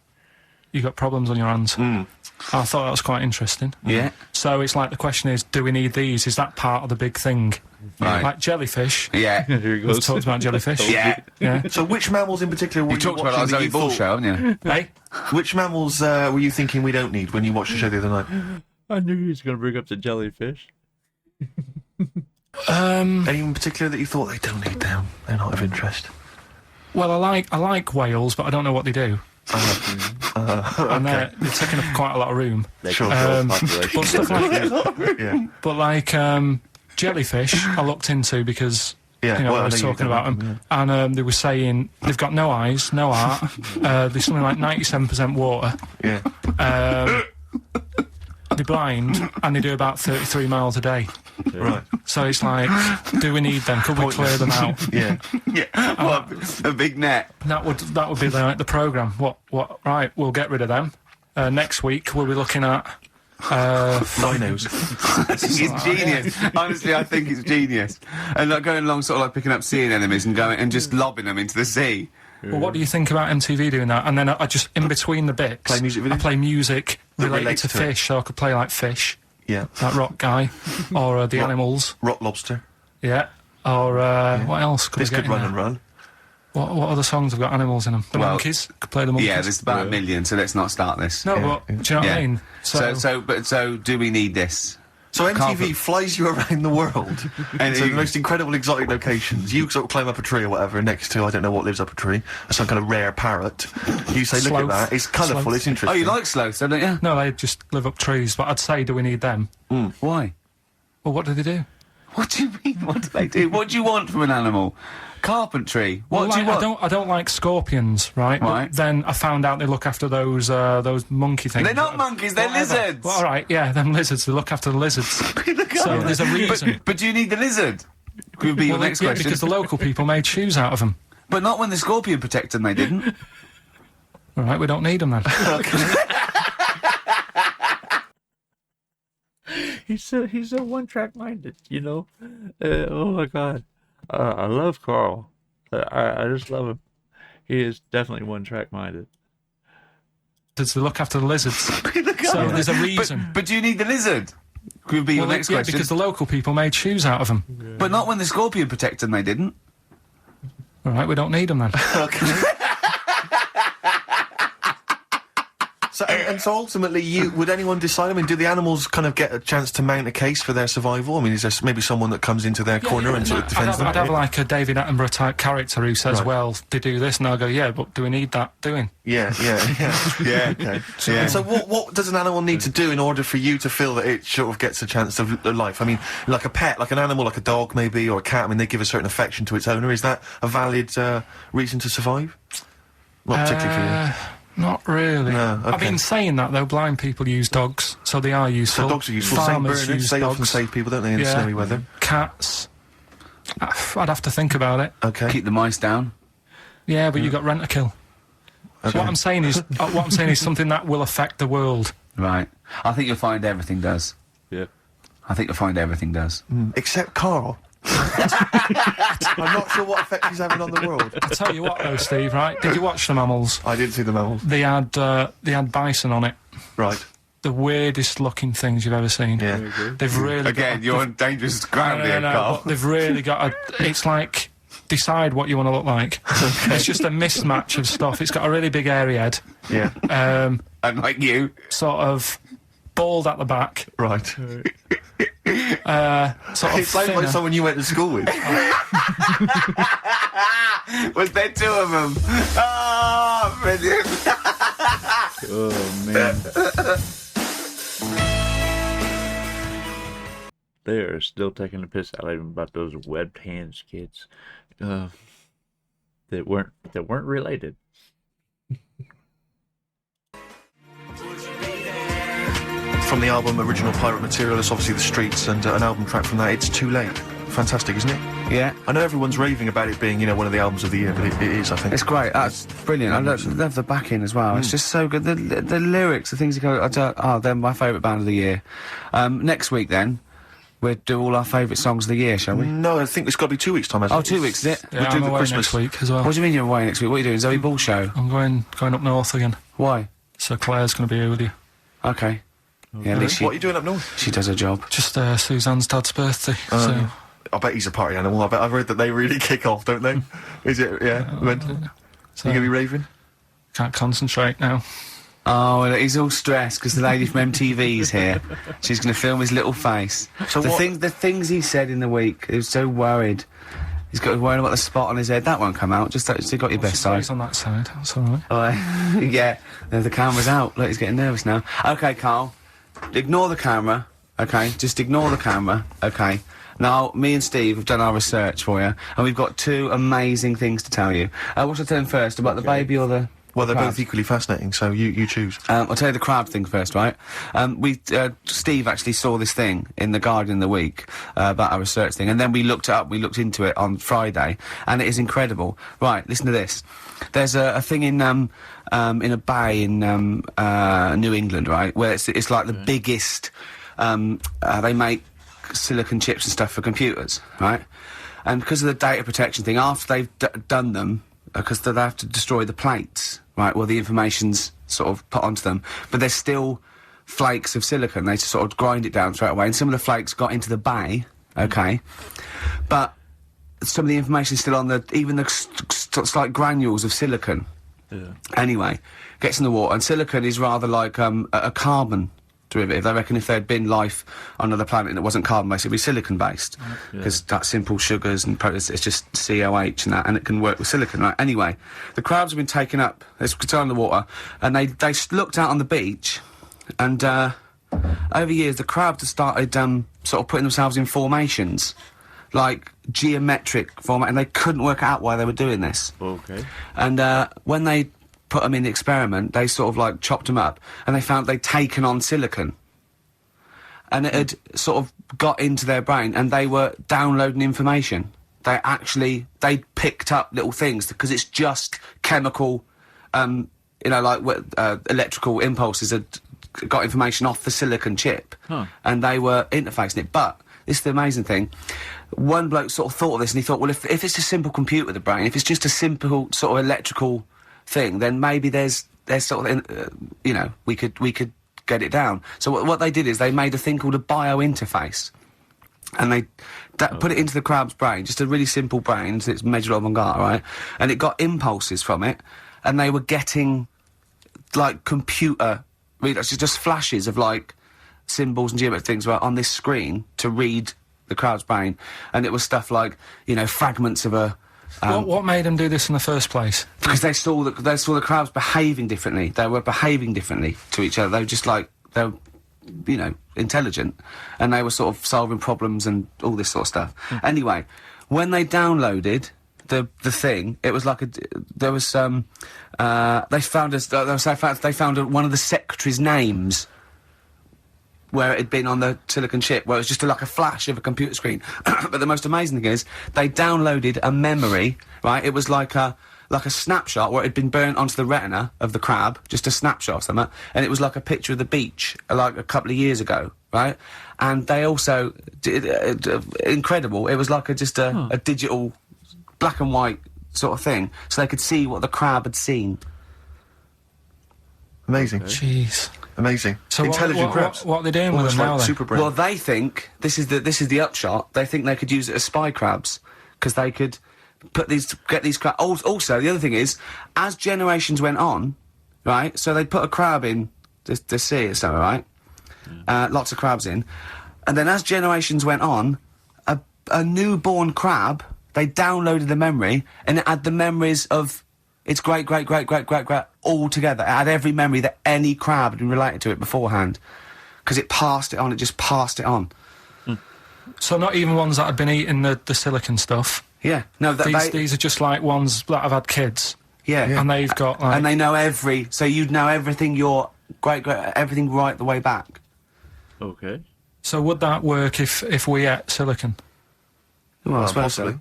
[SPEAKER 4] you got problems on your hands. I thought that was quite interesting.
[SPEAKER 2] Yeah.
[SPEAKER 4] So it's like the question is, do we need these? Is that part of the big thing?
[SPEAKER 2] Right.
[SPEAKER 4] Like jellyfish.
[SPEAKER 2] Yeah.
[SPEAKER 1] Here he
[SPEAKER 4] We've
[SPEAKER 1] goes.
[SPEAKER 4] talked about jellyfish.
[SPEAKER 2] Yeah.
[SPEAKER 4] Yeah.
[SPEAKER 3] So which mammals in particular were
[SPEAKER 2] You
[SPEAKER 3] you
[SPEAKER 2] talked about
[SPEAKER 3] watching
[SPEAKER 2] that
[SPEAKER 3] that you
[SPEAKER 2] Zoe Ball
[SPEAKER 3] thought-
[SPEAKER 2] show, haven't you?
[SPEAKER 4] Hey?
[SPEAKER 3] Which mammals were you thinking we don't need when you watched the show the other night?
[SPEAKER 1] I knew he was going to bring up the jellyfish.
[SPEAKER 3] Any in particular that you thought they don't need them? They're not of interest.
[SPEAKER 4] Well, I like whales, but I don't know what they do. And they're taking up quite a lot of room.
[SPEAKER 1] They
[SPEAKER 3] Sure.
[SPEAKER 1] control
[SPEAKER 4] But
[SPEAKER 1] population.
[SPEAKER 4] stuff like
[SPEAKER 3] Yeah.
[SPEAKER 4] But like jellyfish, I looked into because
[SPEAKER 3] Yeah,
[SPEAKER 4] you know
[SPEAKER 3] well,
[SPEAKER 4] I
[SPEAKER 3] I
[SPEAKER 4] was
[SPEAKER 3] know you
[SPEAKER 4] talking
[SPEAKER 3] don't
[SPEAKER 4] about
[SPEAKER 3] like
[SPEAKER 4] them, and they were saying they've got no eyes, no heart. There's something like 97% water.
[SPEAKER 3] Yeah.
[SPEAKER 4] They're blind, and they do about 33 miles a day.
[SPEAKER 3] Right.
[SPEAKER 4] So it's like, do we need them? Could we clear them out?
[SPEAKER 3] Yeah.
[SPEAKER 2] Yeah. What, a big net.
[SPEAKER 4] That would be the program. What? Right, we'll get rid of them. Next week we'll be looking at.
[SPEAKER 3] Dinos.
[SPEAKER 2] It's genius. Honestly, I think it's genius. And like going along, sort of like picking up sea anemones and going and just lobbing them into the sea.
[SPEAKER 4] Well, what do you think about MTV doing that? And then I just, in between the bits,
[SPEAKER 3] Play music videos?
[SPEAKER 4] I play music
[SPEAKER 3] That
[SPEAKER 4] related
[SPEAKER 3] relates
[SPEAKER 4] to
[SPEAKER 3] to it.
[SPEAKER 4] fish, so I could play like fish,
[SPEAKER 3] Yeah.
[SPEAKER 4] that rock guy, or the animals,
[SPEAKER 3] Rock lobster.
[SPEAKER 4] yeah, or what else could
[SPEAKER 3] This
[SPEAKER 4] we get
[SPEAKER 3] could
[SPEAKER 4] in
[SPEAKER 3] run
[SPEAKER 4] there?
[SPEAKER 3] and run.
[SPEAKER 4] What other songs have got animals in them? The
[SPEAKER 2] Well,
[SPEAKER 4] monkeys, could play the monkeys.
[SPEAKER 2] Yeah, there's about a million, so let's not start this.
[SPEAKER 4] No,
[SPEAKER 3] Yeah,
[SPEAKER 4] but do you know what I mean?
[SPEAKER 2] So do we need this?
[SPEAKER 3] So MTV
[SPEAKER 2] Can't-
[SPEAKER 3] flies you around the world
[SPEAKER 2] And
[SPEAKER 3] to
[SPEAKER 2] you-
[SPEAKER 3] the most incredible exotic locations. You sort of climb up a tree or whatever next to, I don't know what lives up a tree, some kind of rare parrot. You say, look at
[SPEAKER 4] Sloth.
[SPEAKER 3] that, it's colourful,
[SPEAKER 4] Sloth.
[SPEAKER 3] it's
[SPEAKER 2] Oh,
[SPEAKER 3] interesting.
[SPEAKER 2] you like sloths, don't you?
[SPEAKER 4] No, they just live up trees. But I'd say, do we need them?
[SPEAKER 2] Why?
[SPEAKER 4] Well, what do they do?
[SPEAKER 2] What do you mean? What do they do? What do you want from an animal? Carpentry. What
[SPEAKER 4] Well,
[SPEAKER 2] do you
[SPEAKER 4] like,
[SPEAKER 2] want?
[SPEAKER 4] I don't like scorpions, right?
[SPEAKER 2] Right.
[SPEAKER 4] But then I found out they look after those monkey things.
[SPEAKER 2] They're not monkeys, they're
[SPEAKER 4] Whatever.
[SPEAKER 2] lizards.
[SPEAKER 4] Well, all right, yeah, them lizards. They look after the lizards. So there's a reason.
[SPEAKER 2] But do you need the lizard? Could be your
[SPEAKER 4] Well,
[SPEAKER 2] next
[SPEAKER 4] yeah,
[SPEAKER 2] question.
[SPEAKER 4] because the local people made shoes out of them.
[SPEAKER 2] But not when the scorpion protected them, they didn't.
[SPEAKER 4] All right, we don't need them then.
[SPEAKER 1] He's so one-track minded, you know. Oh my God, I love Carl. I just love him. He is definitely one-track minded.
[SPEAKER 4] Does they look after the lizards? So there's a reason.
[SPEAKER 2] But do you need the lizard? Could be your
[SPEAKER 4] Well,
[SPEAKER 2] next
[SPEAKER 4] yeah,
[SPEAKER 2] question.
[SPEAKER 4] because the local people made shoes out of them.
[SPEAKER 2] But not when the scorpion protected them, they didn't.
[SPEAKER 4] All right, we don't need them then.
[SPEAKER 3] So, and so ultimately, would anyone decide? I mean, do the animals kind of get a chance to mount a case for their survival? I mean, is there maybe someone that comes into their corner and sort of defends them?
[SPEAKER 4] I'd have like a David Attenborough type character who says,
[SPEAKER 3] Right.
[SPEAKER 4] well, they do this, and I'll go, yeah, but do we need that doing?
[SPEAKER 3] Yeah.
[SPEAKER 2] Yeah.
[SPEAKER 3] Okay.
[SPEAKER 2] Yeah.
[SPEAKER 3] And so what does an animal need to do in order for you to feel that it sort of gets a chance of life? I mean, like a pet, like an animal, like a dog maybe, or a cat, I mean, they give a certain affection to its owner. Is that a valid reason to survive? Not particularly for you.
[SPEAKER 4] Not really.
[SPEAKER 3] No,
[SPEAKER 4] I've
[SPEAKER 3] okay.
[SPEAKER 4] been saying that, though. Blind people use dogs, so they are useful.
[SPEAKER 3] So dogs are useful. St.
[SPEAKER 4] Farmers
[SPEAKER 3] Bernards,
[SPEAKER 4] use
[SPEAKER 3] they
[SPEAKER 4] dogs.
[SPEAKER 3] often save people, don't they, in
[SPEAKER 4] Yeah.
[SPEAKER 3] snowy weather?
[SPEAKER 4] Cats. I'd have to think about it.
[SPEAKER 3] Okay.
[SPEAKER 2] Keep the mice down.
[SPEAKER 4] Yeah, but you got rent a kill. So
[SPEAKER 3] Okay.
[SPEAKER 4] what I'm saying is something that will affect the world.
[SPEAKER 2] Right. I think you'll find everything does.
[SPEAKER 1] Yeah.
[SPEAKER 2] I think you'll find everything does.
[SPEAKER 3] Except Carl. I'm not sure what effect he's having on the world.
[SPEAKER 4] I tell you what, though, Steve. Right? Did you watch the mammals?
[SPEAKER 3] I didn't see the mammals.
[SPEAKER 4] They had bison on it.
[SPEAKER 3] Right.
[SPEAKER 4] The weirdest looking things you've ever seen.
[SPEAKER 3] Yeah.
[SPEAKER 4] They've really
[SPEAKER 2] Again,
[SPEAKER 4] got
[SPEAKER 2] you're on dangerous ground here, Carl.
[SPEAKER 4] but they've really got it's like decide what you want to look like. It's just a mismatch of stuff. It's got a really big airy head,
[SPEAKER 3] Yeah.
[SPEAKER 2] Unlike you.
[SPEAKER 4] sort of bald at the back,
[SPEAKER 3] Right.
[SPEAKER 4] sort
[SPEAKER 3] It
[SPEAKER 4] of
[SPEAKER 3] sounds like
[SPEAKER 4] thinner.
[SPEAKER 3] someone you went to school with.
[SPEAKER 2] Was there two of them? Oh, brilliant.
[SPEAKER 1] Oh man. They are still taking the piss out of him about those webbed hands kids that weren't related.
[SPEAKER 3] From the album Original Pirate Material, it's obviously The Streets, and an album track from that, It's Too Late. Fantastic, isn't it?
[SPEAKER 2] Yeah.
[SPEAKER 3] I know everyone's raving about it being, one of the albums of the year, but it is, I think.
[SPEAKER 2] It's great. That's brilliant. I love the backing as well. It's just so good. The lyrics, the things you go, they're my favourite band of the year. Next week then, we'll do all our favourite songs of the year, shall we?
[SPEAKER 3] No, I think it's got to be 2 weeks' time, hasn't
[SPEAKER 2] Oh,
[SPEAKER 3] it?
[SPEAKER 2] 2 weeks, is it?
[SPEAKER 4] Yeah,
[SPEAKER 3] We'll do
[SPEAKER 4] I'm
[SPEAKER 3] the
[SPEAKER 4] away
[SPEAKER 3] Christmas.
[SPEAKER 4] next week as well.
[SPEAKER 2] What do you mean you're away next week? What are you doing? Zoe Ball show?
[SPEAKER 4] I'm going up north again.
[SPEAKER 2] Why?
[SPEAKER 4] So Claire's going to be here with you.
[SPEAKER 2] Okay. Yeah, at least
[SPEAKER 3] What are you doing up north?
[SPEAKER 2] she does her job.
[SPEAKER 4] Just Suzanne's dad's birthday. So
[SPEAKER 3] I bet he's a party animal. I've heard that they really kick off, don't they? Is it? Yeah. When, you
[SPEAKER 4] so
[SPEAKER 3] gonna be raving?
[SPEAKER 4] can't concentrate now.
[SPEAKER 2] Oh, well, he's all stressed because the lady from MTV's here. She's going to film his little face.
[SPEAKER 3] So
[SPEAKER 2] the
[SPEAKER 3] what-
[SPEAKER 2] the things he said in the week, he was so worried. He's got worried about the spot on his head. That won't come out. Just got your best side.
[SPEAKER 4] He's on that side. That's all right.
[SPEAKER 2] Oh, yeah, the camera's out. Look, he's getting nervous now. Okay, Carl, ignore the camera. Okay, just ignore the camera. Okay. Now, me and Steve have done our research for you, and we've got 2 amazing things to tell you. What should I tell him first, about the baby or the...
[SPEAKER 3] Well, they're
[SPEAKER 2] crab?
[SPEAKER 3] both equally fascinating, so you choose.
[SPEAKER 2] I'll tell you the crab thing first, right? Steve actually saw this thing in The Guardian in the week about our research thing, and then we looked it up, we looked into it on Friday, and it is incredible. Right, listen to this. There's a thing in a bay in New England, right, where it's like the biggest... they make silicon chips and stuff for computers, right? And because of the data protection thing, after they've done them, because they have to destroy the plates, right, well, the information's sort of put onto them, but there's still flakes of silicon. They sort of grind it down straight away, and some of the flakes got into the bay, okay, but some of the information's still on even the slight granules of silicon.
[SPEAKER 1] Yeah.
[SPEAKER 2] Anyway, gets in the water, and silicon is rather like a carbon derivative. They reckon if there had been life on another planet and it wasn't carbon-based, it'd be silicon-based. Because that's simple sugars and it's just COH and that, and it can work with silicon, right? Anyway, the crabs have been taken up, it's down in the water, and they looked out on the beach, and over years the crabs have started sort of putting themselves in formations, like geometric format, and they couldn't work out why they were doing this.
[SPEAKER 1] Okay.
[SPEAKER 2] And when they put them in the experiment, they sort of like chopped them up, and they found they'd taken on silicon. And it had sort of got into their brain, and they were downloading information. They picked up little things, because it's just chemical, you know, like electrical impulses had got information off the silicon chip. And they were interfacing it. But this is the amazing thing. One bloke sort of thought of this, and he thought, well, if it's a simple computer with a brain, if it's just a simple sort of electrical thing, then maybe there's sort of, you know, we could get it down. So what they did is they made a thing called a biointerface, and they put it into the crab's brain, just a really simple brain, so it's measured avant-garde, right? And it got impulses from it, and they were getting, like, computer, just flashes of, like, symbols and geometric things right on this screen to read the crab's brain, and it was stuff like, you know, fragments of a...
[SPEAKER 4] What made them do this in the first place?
[SPEAKER 2] Because they saw the crabs behaving differently. They were behaving differently to each other. They were just like, they were, you know, intelligent, and they were sort of solving problems and all this sort of stuff. Anyway, when they downloaded the thing, it was like there was they found one of the secretary's names where it had been on the silicon chip, where it was just like a flash of a computer screen. But the most amazing thing is, they downloaded a memory, right? It was like a snapshot where it had been burnt onto the retina of the crab, just a snapshot or something, and it was like a picture of the beach, like a couple of years ago, right? And they also did, incredible, it was like a digital black and white sort of thing, so they could see what the crab had seen.
[SPEAKER 3] Amazing.
[SPEAKER 4] Jeez.
[SPEAKER 3] Amazing.
[SPEAKER 4] So
[SPEAKER 3] Intelligent crabs.
[SPEAKER 4] what are they doing with
[SPEAKER 3] Almost
[SPEAKER 4] them now,
[SPEAKER 3] like
[SPEAKER 4] then?
[SPEAKER 3] super brain.
[SPEAKER 2] Well, they think this is the upshot. They think they could use it as spy crabs, because they could get these crabs. Also, the other thing is, as generations went on, right? So they'd put a crab in the sea or something, right? Lots of crabs in, and then as generations went on, a newborn crab, they downloaded the memory, and it had the memories of its great all together. It had every memory that any crab had been related to it beforehand, because it passed it on. It just passed it on.
[SPEAKER 4] So not even ones that had been eating the silicon stuff.
[SPEAKER 2] Yeah, no,
[SPEAKER 4] These are just like ones that have had kids.
[SPEAKER 2] yeah,
[SPEAKER 4] And they've got like...
[SPEAKER 2] and they know so you'd know everything. Your everything right the way back.
[SPEAKER 1] Okay.
[SPEAKER 4] So would that work if we ate silicon?
[SPEAKER 2] Well, I suppose
[SPEAKER 3] possibly.
[SPEAKER 2] so.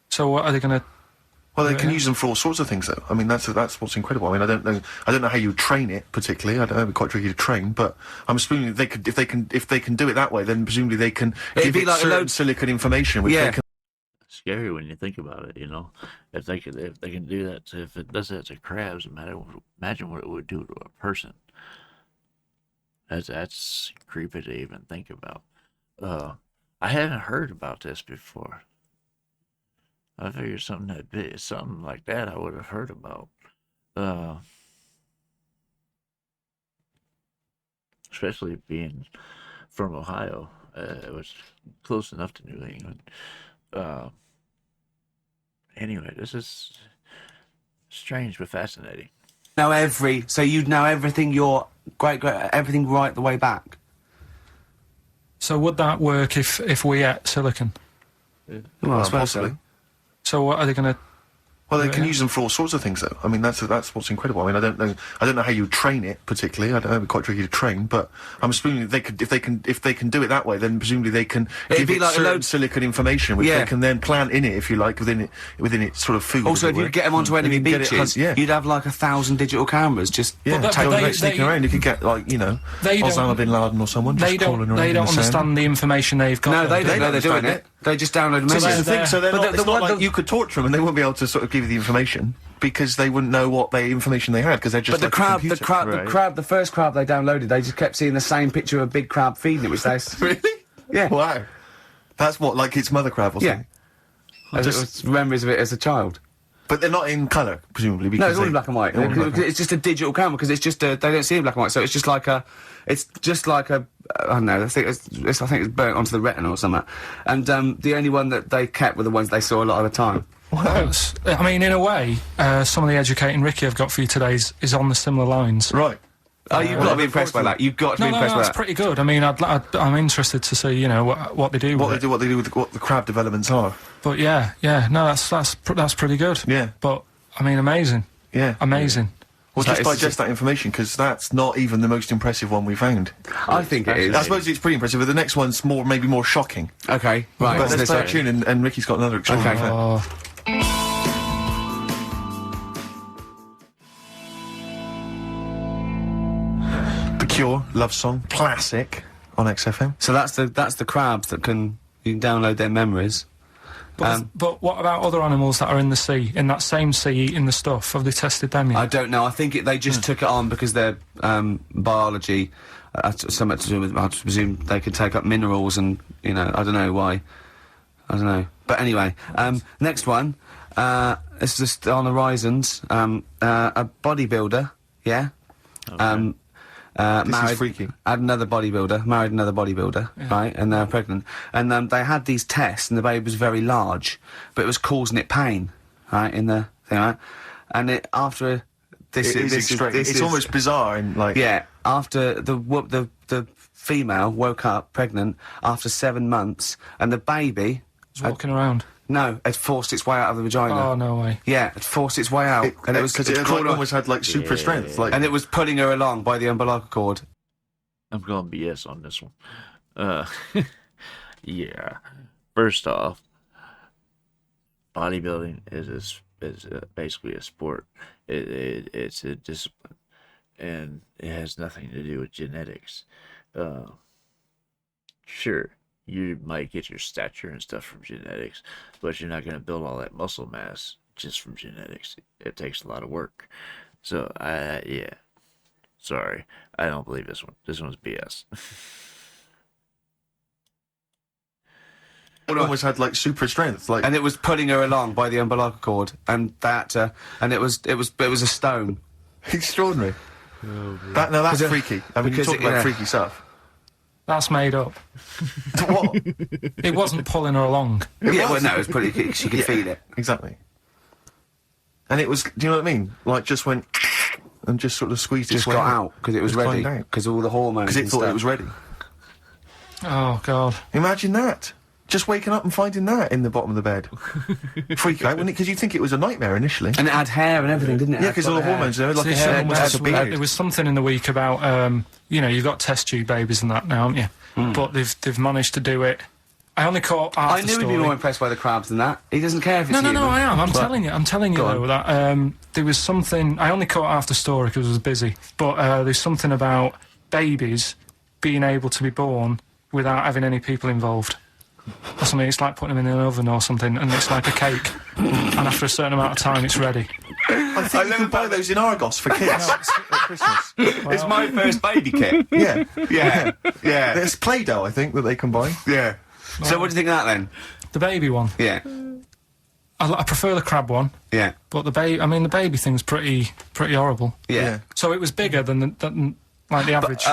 [SPEAKER 4] So what are they going to
[SPEAKER 3] Well, they can use them for all sorts of things, though. I mean, that's what's incredible. I mean, I don't know how you train it particularly. I don't know, it'd be quite tricky to train, but I'm assuming they could, if they can do it that way, then presumably they can give it like certain silicon information, which they can.
[SPEAKER 1] Scary when you think about it, you know. If they can do that, if it does that to crabs, imagine what it would do to a person. That's creepy to even think about. I haven't heard about this before. I figured something like that I would have heard about. Especially being from Ohio, it was close enough to New England. Anyway, this is strange but fascinating.
[SPEAKER 2] So you'd know everything everything right the way back.
[SPEAKER 4] So would that work if we ate silicon?
[SPEAKER 2] Well, I suppose
[SPEAKER 3] possibly.
[SPEAKER 4] So what are they going to...
[SPEAKER 3] Well, they can use them for all sorts of things, though. I mean, that's what's incredible. I mean, I don't know how you train it particularly. I don't know, it'd be quite tricky to train, but I'm assuming they could, if they can do it that way, then presumably they can give it like certain silicon information, which they can then plant in it, if you like, within its sort of food.
[SPEAKER 2] Also, if you get them onto enemy beaches, you'd have like 1,000 digital cameras just
[SPEAKER 3] sneaking around. You could get like Osama bin Laden or someone just crawling around.
[SPEAKER 4] They don't understand the information they've got.
[SPEAKER 2] No, they don't know they're doing it. They just download
[SPEAKER 3] messages.
[SPEAKER 2] So
[SPEAKER 3] that's the thing. So it's not like you could torture them and they wouldn't be able to sort of give you the information because they wouldn't know what information they had because they're just. But
[SPEAKER 2] the first crab they downloaded, they just kept seeing the same picture of a big crab feeding it, which they
[SPEAKER 3] really.
[SPEAKER 2] Yeah.
[SPEAKER 3] Wow. That's what, like its mother crab or something.
[SPEAKER 2] Yeah. Just memories of it as a child.
[SPEAKER 3] But they're not in colour, presumably. Because
[SPEAKER 2] no, it's all in black and white. It's just a digital camera because it's just they don't see it in black and white, so it's just like a. I don't know. I think it's burnt onto the retina or something. And the only one that they kept were the ones they saw a lot of the time.
[SPEAKER 4] Wow. I mean, in a way, some of the educating Ricky I've got for you today is on the similar lines.
[SPEAKER 3] Right.
[SPEAKER 2] Oh, you've got to be impressed by that. You've got to be impressed by that.
[SPEAKER 4] That's pretty good. I mean, I'm interested to see, what they do.
[SPEAKER 3] What they do with what the crab developments are.
[SPEAKER 4] But yeah, no, that's pretty good.
[SPEAKER 3] Yeah.
[SPEAKER 4] But I mean, amazing.
[SPEAKER 3] Yeah.
[SPEAKER 4] Amazing.
[SPEAKER 3] Well, just digest that information, because that's not even the most impressive one we found.
[SPEAKER 2] I think it is.
[SPEAKER 3] I suppose it's pretty impressive, but the next one's maybe more shocking.
[SPEAKER 2] Okay, right.
[SPEAKER 3] But let's stay tuned, and Ricky's got another extraordinary fact. The Cure, Love Song, classic on XFM.
[SPEAKER 2] So that's the crabs that you can download their memories.
[SPEAKER 4] But what about other animals that are in the sea, in that same sea, eating the stuff? Have they tested them yet?
[SPEAKER 2] I don't know. I think they just took it on because their biology, something to do with, I presume they could take up minerals and, I don't know why. I don't know. But anyway, next one, it's just on the horizons, a bodybuilder, yeah?
[SPEAKER 3] Okay. This is freaky.
[SPEAKER 2] Married another bodybuilder, right, and they're pregnant. And they had these tests, and the baby was very large, but it was causing it pain, right, in the thing, right? And after this
[SPEAKER 3] it's almost bizarre, and like
[SPEAKER 2] after the female woke up pregnant after 7 months, and the baby
[SPEAKER 4] was walking around.
[SPEAKER 2] No, it forced its way out of the vagina.
[SPEAKER 4] Oh, no way.
[SPEAKER 2] Yeah, it forced its way out.
[SPEAKER 3] And it was because it almost had, like, super strength. Like,
[SPEAKER 2] and it was pulling her along by the umbilical cord.
[SPEAKER 1] I'm going BS on this one. Yeah. First off, bodybuilding is basically a sport. It's a discipline. And it has nothing to do with genetics. Sure. You might get your stature and stuff from genetics, but you're not going to build all that muscle mass just from genetics. It takes a lot of work. So, yeah. Sorry. I don't believe this one. This one's BS.
[SPEAKER 3] It almost had, like, super strength. Like,
[SPEAKER 2] and it was pulling her along by the umbilical cord, and and it was a stone.
[SPEAKER 3] Extraordinary. Oh, that's freaky. I mean, you're talking about freaky stuff.
[SPEAKER 4] That's made up.
[SPEAKER 3] What?
[SPEAKER 4] It wasn't pulling her along.
[SPEAKER 2] Well, no, it was pretty. She could feel it.
[SPEAKER 3] Exactly. And it was, do you know what I mean? Like, just went and just sort of squeezed its way
[SPEAKER 2] got out because it was ready. Because all the hormones.
[SPEAKER 3] Because it thought it was ready.
[SPEAKER 4] Oh, God.
[SPEAKER 3] Imagine that. Just waking up and finding that in the bottom of the bed. Freak out, wouldn't it? Because you'd think it was a nightmare initially.
[SPEAKER 2] And it had hair and everything, didn't it?
[SPEAKER 3] Yeah, because all the hormones, there, like a hair, almost like a beard.
[SPEAKER 4] There was something in the week about, you've got test tube babies and that now, haven't you? But they've managed to do it I only caught half
[SPEAKER 2] I
[SPEAKER 4] the
[SPEAKER 2] knew he'd
[SPEAKER 4] story.
[SPEAKER 2] be more impressed by the crabs than that. He doesn't care if it's
[SPEAKER 4] No,
[SPEAKER 2] human.
[SPEAKER 4] I am. I'm telling you
[SPEAKER 2] Go
[SPEAKER 4] though, that there was something. I only caught half the story because I was busy. But there's something about babies being able to be born without having any people involved. Or something. It's like putting them in an oven or something, and it's like a cake. And after a certain amount of time, it's ready.
[SPEAKER 3] I think you can buy those in Argos for kids at Christmas.
[SPEAKER 2] It's my first baby kit.
[SPEAKER 3] Yeah.
[SPEAKER 2] Yeah, yeah,
[SPEAKER 3] There's Play-Doh, I think, that they can buy.
[SPEAKER 2] yeah. So what do you think of that then?
[SPEAKER 4] The baby one.
[SPEAKER 2] Yeah,
[SPEAKER 4] I prefer the crab one,
[SPEAKER 2] yeah,
[SPEAKER 4] but the baby thing's pretty horrible.
[SPEAKER 2] yeah.
[SPEAKER 4] So it was bigger than like the average.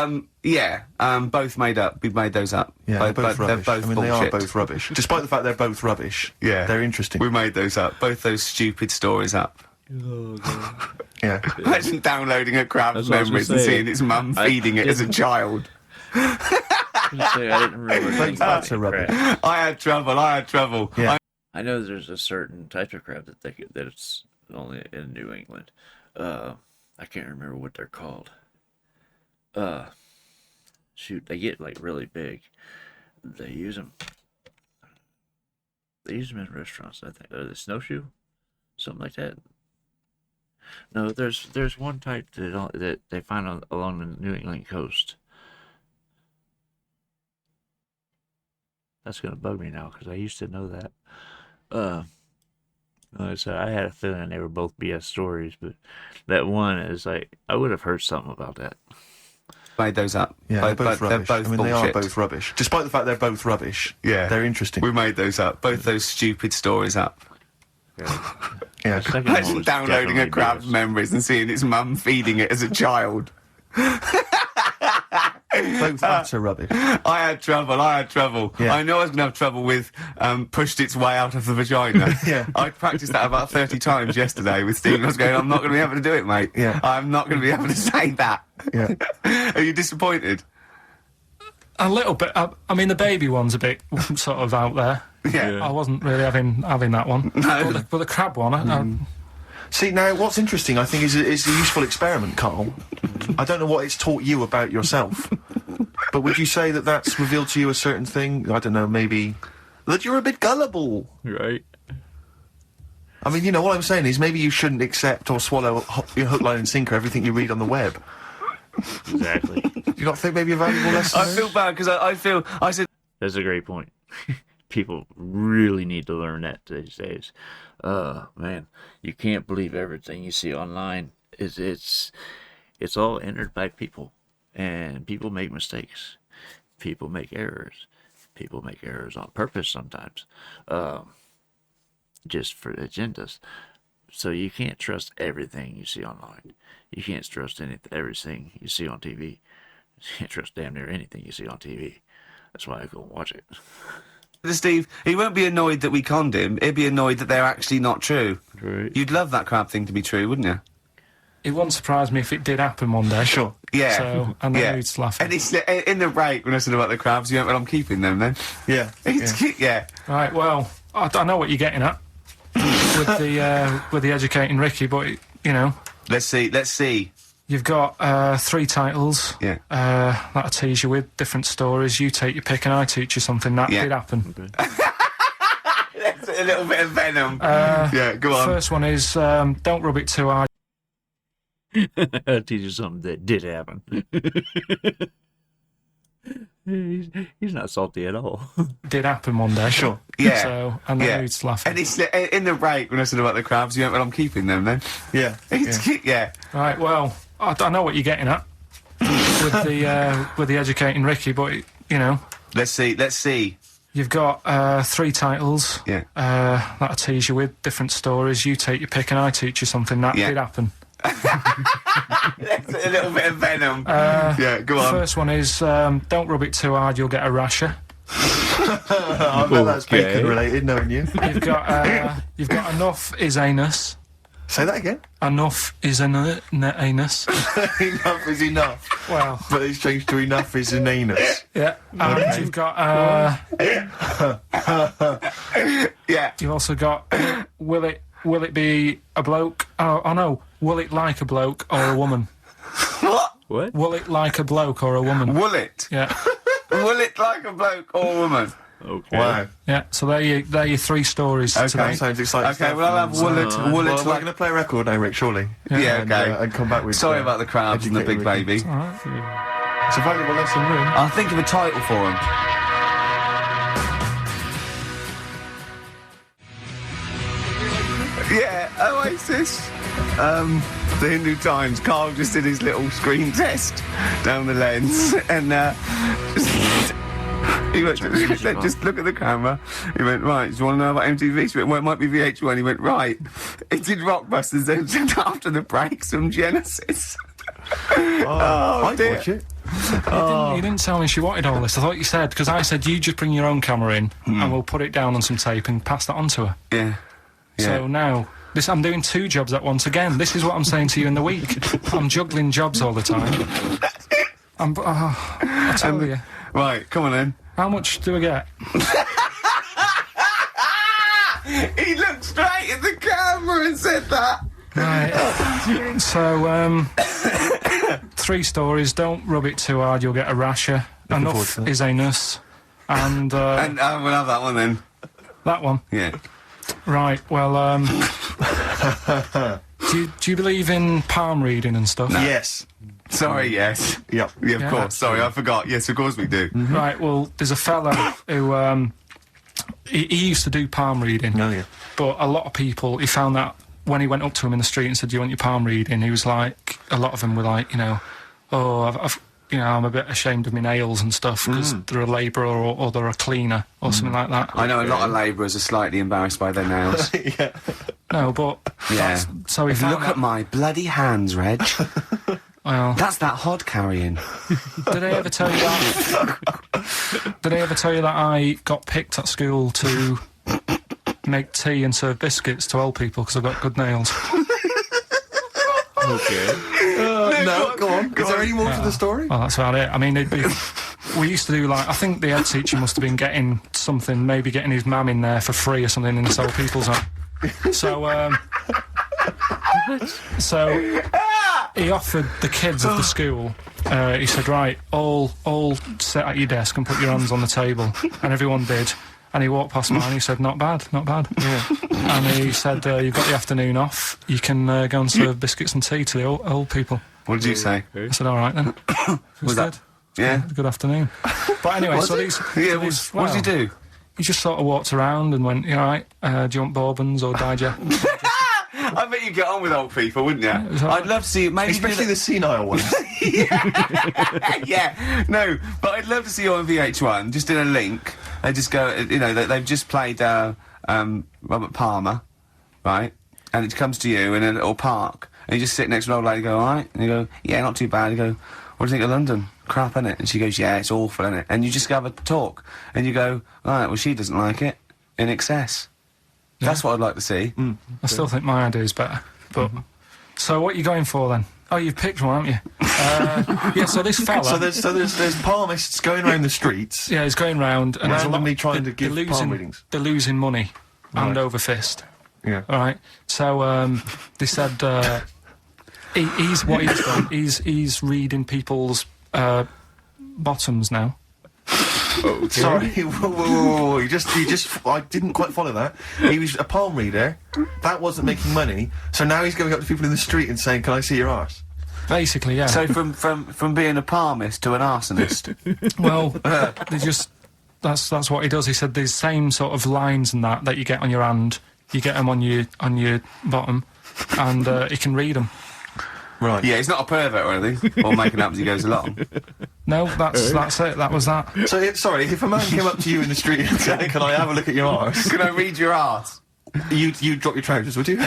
[SPEAKER 2] Both made up. We made those up.
[SPEAKER 3] Yeah, they're both rubbish.
[SPEAKER 2] They're both
[SPEAKER 3] I mean,
[SPEAKER 2] bullshit.
[SPEAKER 3] they are both rubbish. Despite the fact they're both rubbish,
[SPEAKER 2] Yeah.
[SPEAKER 3] they're interesting.
[SPEAKER 2] We made those up. Both those stupid stories up.
[SPEAKER 3] Yeah.
[SPEAKER 2] Imagine downloading a crab's
[SPEAKER 1] That's what I was
[SPEAKER 2] memories
[SPEAKER 1] gonna
[SPEAKER 2] and
[SPEAKER 1] say.
[SPEAKER 2] seeing its mum feeding it as a child.
[SPEAKER 1] I didn't remember.
[SPEAKER 3] That's a rubbish.
[SPEAKER 2] I had trouble.
[SPEAKER 3] Yeah.
[SPEAKER 1] I know there's a certain type of crab that it's only in New England. I can't remember what they're called. Shoot, they get like really big. They use them. They use them in restaurants. I think the snowshoe, something like that. No, there's one type that they find along the New England coast. That's gonna bug me now because I used to know that. So I had a feeling they were both BS stories, but that one is like I would have heard something about that.
[SPEAKER 2] Made those up.
[SPEAKER 3] Yeah, they're both
[SPEAKER 2] they're
[SPEAKER 3] rubbish.
[SPEAKER 2] both
[SPEAKER 3] I mean, they are
[SPEAKER 2] bullshit.
[SPEAKER 3] both rubbish. Despite the fact they're both rubbish,
[SPEAKER 2] Yeah.
[SPEAKER 3] they're interesting.
[SPEAKER 2] We made those up. Both those stupid stories up.
[SPEAKER 3] Yeah.
[SPEAKER 1] The second one
[SPEAKER 2] Imagine
[SPEAKER 1] was
[SPEAKER 2] downloading a
[SPEAKER 1] definitely
[SPEAKER 2] crab's
[SPEAKER 1] BS.
[SPEAKER 2] memories and seeing its mum feeding it as a child.
[SPEAKER 3] Both utter rubbish.
[SPEAKER 2] I had trouble.
[SPEAKER 3] Yeah.
[SPEAKER 2] I know I was going to have trouble with pushed its way out of the vagina.
[SPEAKER 3] Yeah.
[SPEAKER 2] I practiced that about 30 times yesterday with Stephen. I was going, I'm not going to be able to do it, mate.
[SPEAKER 3] Yeah.
[SPEAKER 2] I'm not going to be able to say that.
[SPEAKER 3] Yeah.
[SPEAKER 2] Are you disappointed?
[SPEAKER 4] A little bit. I mean, the baby one's a bit sort of out there.
[SPEAKER 2] Yeah.
[SPEAKER 4] I wasn't really having that one.
[SPEAKER 2] No.
[SPEAKER 4] But the crab one, I
[SPEAKER 3] See, now, what's interesting, I think, is a useful experiment, Carl. I don't know what it's taught you about yourself, but would you say that that's revealed to you a certain thing? I don't know, maybe that you're a bit gullible.
[SPEAKER 1] Right.
[SPEAKER 3] I mean, you know, what I'm saying is maybe you shouldn't accept or swallow your hook, line and sinker everything you read on the web.
[SPEAKER 1] Exactly.
[SPEAKER 3] Do you not think maybe a valuable lesson?
[SPEAKER 2] I feel bad because I said,
[SPEAKER 1] That's a great point. People really need to learn that these days. Man, you can't believe everything you see online. It's all entered by people, and people make mistakes. People make errors. People make errors on purpose sometimes, just for agendas. So you can't trust everything you see online. You can't trust everything you see on TV. You can't trust damn near anything you see on TV. That's why I go and watch it.
[SPEAKER 2] Steve, he won't be annoyed that we conned him. He'd be annoyed that they're actually not true.
[SPEAKER 1] Right.
[SPEAKER 2] You'd love that crab thing to be true, wouldn't you?
[SPEAKER 4] it wouldn't surprise me if it did happen one day.
[SPEAKER 3] Sure.
[SPEAKER 2] Yeah.
[SPEAKER 4] So, and then he'd laugh.
[SPEAKER 2] And it's in the break when I said about the crabs, you went, well, I'm keeping them then.
[SPEAKER 3] Yeah.
[SPEAKER 2] Yeah.
[SPEAKER 4] Right, well, I know what you're getting at with the educating Ricky, but, you know...
[SPEAKER 2] Let's see.
[SPEAKER 4] You've got 3 titles.
[SPEAKER 2] Yeah.
[SPEAKER 4] That'll tease you with different stories. You take your pick and I teach you something. That did happen.
[SPEAKER 2] That's a little bit of venom. Yeah, go on.
[SPEAKER 4] First one is don't rub it too hard.
[SPEAKER 1] I'll teach you something that did happen. He's not salty at all.
[SPEAKER 4] Did happen one day.
[SPEAKER 3] Sure.
[SPEAKER 2] Yeah.
[SPEAKER 4] So, and then he'd laugh.
[SPEAKER 2] And it's in the break when I said about the crabs, you went, well, I'm keeping them then.
[SPEAKER 3] Yeah.
[SPEAKER 2] Yeah.
[SPEAKER 4] Right, well, I know what you're getting at with the educating Ricky, but, you know...
[SPEAKER 2] Let's see.
[SPEAKER 4] You've got 3 titles.
[SPEAKER 2] Yeah.
[SPEAKER 4] That'll tease you with different stories. You take your pick and I teach you something. That did happen.
[SPEAKER 2] That's a little bit of venom. Yeah, go on.
[SPEAKER 4] First one is don't rub it too hard, you'll get a rasher.
[SPEAKER 3] I bet that's bacon related, knowing you.
[SPEAKER 4] You've got enough is anus.
[SPEAKER 3] Say that again.
[SPEAKER 4] Enough is anus.
[SPEAKER 3] Enough is enough.
[SPEAKER 4] Well,
[SPEAKER 3] But it's changed to enough is an anus.
[SPEAKER 4] yeah. And you've got
[SPEAKER 2] Yeah.
[SPEAKER 4] you've also got will it be a bloke? Oh no, will it like a bloke or a woman?
[SPEAKER 1] What?
[SPEAKER 4] Will it like a bloke or a woman?
[SPEAKER 2] Will it?
[SPEAKER 4] Yeah.
[SPEAKER 2] Will it like a bloke or a woman?
[SPEAKER 1] Okay.
[SPEAKER 3] Wow.
[SPEAKER 4] Yeah, so they're your 3 stories
[SPEAKER 2] Okay.
[SPEAKER 4] today.
[SPEAKER 3] Sounds exciting.
[SPEAKER 2] Okay, well, I'll have Woollet.
[SPEAKER 3] Well, we're going to play a record now, Rick, surely.
[SPEAKER 2] Yeah,
[SPEAKER 3] And,
[SPEAKER 2] okay.
[SPEAKER 3] and come back with...
[SPEAKER 2] Sorry about the crowds and the big
[SPEAKER 3] educated Ricky.
[SPEAKER 2] baby.
[SPEAKER 4] All right.
[SPEAKER 3] It's a valuable lesson learned.
[SPEAKER 2] I'll think of a title for him. Yeah, Oasis. The Hindu Times. Carl just did his little screen test down the lens, and he went, just look at the camera. He went, right, do you want to know about MTV? She went, well, it might be VH1. He went, right. It did Rockbusters, then after the break, some Genesis.
[SPEAKER 3] I'd
[SPEAKER 2] dear.
[SPEAKER 3] watch it.
[SPEAKER 4] You didn't tell me she wanted all this. I thought you said, because I said you just bring your own camera in and we'll put it down on some tape and pass that on to her.
[SPEAKER 2] Yeah.
[SPEAKER 4] So now, I'm doing 2 jobs at once again. This is what I'm saying to you in the week. I'm juggling jobs all the time. I tell you.
[SPEAKER 2] Right, come on then.
[SPEAKER 4] How much do I get?
[SPEAKER 2] He looked straight at the camera and said that.
[SPEAKER 4] Right. So, 3 stories. Don't rub it too hard. You'll get a rasher.
[SPEAKER 3] forward
[SPEAKER 4] Enough
[SPEAKER 3] to that.
[SPEAKER 4] is anus. And,
[SPEAKER 2] And we'll have that one then.
[SPEAKER 4] that one.
[SPEAKER 2] Yeah.
[SPEAKER 4] Right. Well, do you believe in palm reading and stuff?
[SPEAKER 3] Yes.
[SPEAKER 2] Sorry, yes.
[SPEAKER 3] Yep.
[SPEAKER 2] Yeah, of
[SPEAKER 4] Yeah,
[SPEAKER 2] course. Sorry, I forgot. Yes, of course we do.
[SPEAKER 4] Right. Well, there's a fella who he used to do palm reading.
[SPEAKER 3] Oh, yeah.
[SPEAKER 4] But a lot of people, he found that when he went up to him in the street and said, "Do you want your palm reading?" He was like, a lot of them were like, "Oh, I've I'm a bit ashamed of my nails and stuff because they're a labourer or they're a cleaner or something like that."
[SPEAKER 2] I know a lot of labourers are slightly embarrassed by their nails.
[SPEAKER 3] Yeah.
[SPEAKER 4] No, but
[SPEAKER 2] Yeah.
[SPEAKER 4] so he
[SPEAKER 2] If you
[SPEAKER 4] found
[SPEAKER 2] look
[SPEAKER 4] that,
[SPEAKER 2] at my bloody hands, Reg,
[SPEAKER 4] well,
[SPEAKER 2] that's that hod carrying.
[SPEAKER 4] did I ever tell you that? Did I ever tell you that I got picked at school to make tea and serve biscuits to old people because I've got good nails?
[SPEAKER 3] No, go on. Is there any more to the story?
[SPEAKER 4] Well, that's about it. I mean, we used to do like, I think the head teacher must have been getting something, maybe getting his mum in there for free or something in this old people's home. So he offered the kids of the school, he said, right, all sit at your desk and put your hands on the table. And everyone did. And he walked past mine and he said, not bad. Yeah. And he said, you've got the afternoon off. You can go and serve biscuits and tea to the old people.
[SPEAKER 2] What did you say?
[SPEAKER 4] I said, all right then.
[SPEAKER 2] Was that?
[SPEAKER 4] Good.
[SPEAKER 2] Yeah.
[SPEAKER 4] Good afternoon. But anyway, so these...
[SPEAKER 2] Yeah.
[SPEAKER 4] so
[SPEAKER 2] What did he do?
[SPEAKER 4] He just sort of walked around and went, you all right, do you want bourbons or digest?
[SPEAKER 2] I bet you get on with old people, wouldn't you?
[SPEAKER 4] was all right.
[SPEAKER 2] I'd love to see maybe
[SPEAKER 3] Especially the senile ones.
[SPEAKER 2] yeah, no, but I'd love to see you on VH1, just in a link. They just go, they've just played Robert Palmer, right? And it comes to you in a little park, and you just sit next to an old lady, go, all right? And you go, yeah, not too bad. You go, what do you think of London? Crap, innit? And she goes, yeah, it's awful, innit? And you just have a talk, and you go, all right, well, she doesn't like it, in excess. That's what I'd like to see.
[SPEAKER 4] I still think my idea is better. But so what are you going for then? Oh, you've picked one, haven't you? Yeah. So this fella.
[SPEAKER 3] So there's palmists going around the streets.
[SPEAKER 4] Yeah, he's going round and there's a lot-
[SPEAKER 3] Randomly trying to
[SPEAKER 4] they're
[SPEAKER 3] give palm readings.
[SPEAKER 4] They're losing money, hand over fist.
[SPEAKER 3] Yeah.
[SPEAKER 4] All right. So they said he's what he's done. He's reading people's bottoms now.
[SPEAKER 3] Sorry, whoa. You just, I didn't quite follow that. He was a palm reader. That wasn't making money. So now he's going up to people in the street and saying, "Can I see your arse?"
[SPEAKER 4] Basically, yeah.
[SPEAKER 2] So from being a palmist to an arsonist.
[SPEAKER 4] Well, they just that's what he does. He said these same sort of lines and that you get on your hand, you get them on your bottom, and he can read them.
[SPEAKER 3] Right.
[SPEAKER 2] Yeah, he's not a pervert or anything, or making up as he goes along.
[SPEAKER 4] No, that's it. That was that.
[SPEAKER 3] So, sorry, if a man came up to you in the street and said, "Can I have a look at your arse?"
[SPEAKER 2] Can I read your arse?
[SPEAKER 3] You'd drop your trousers, would you?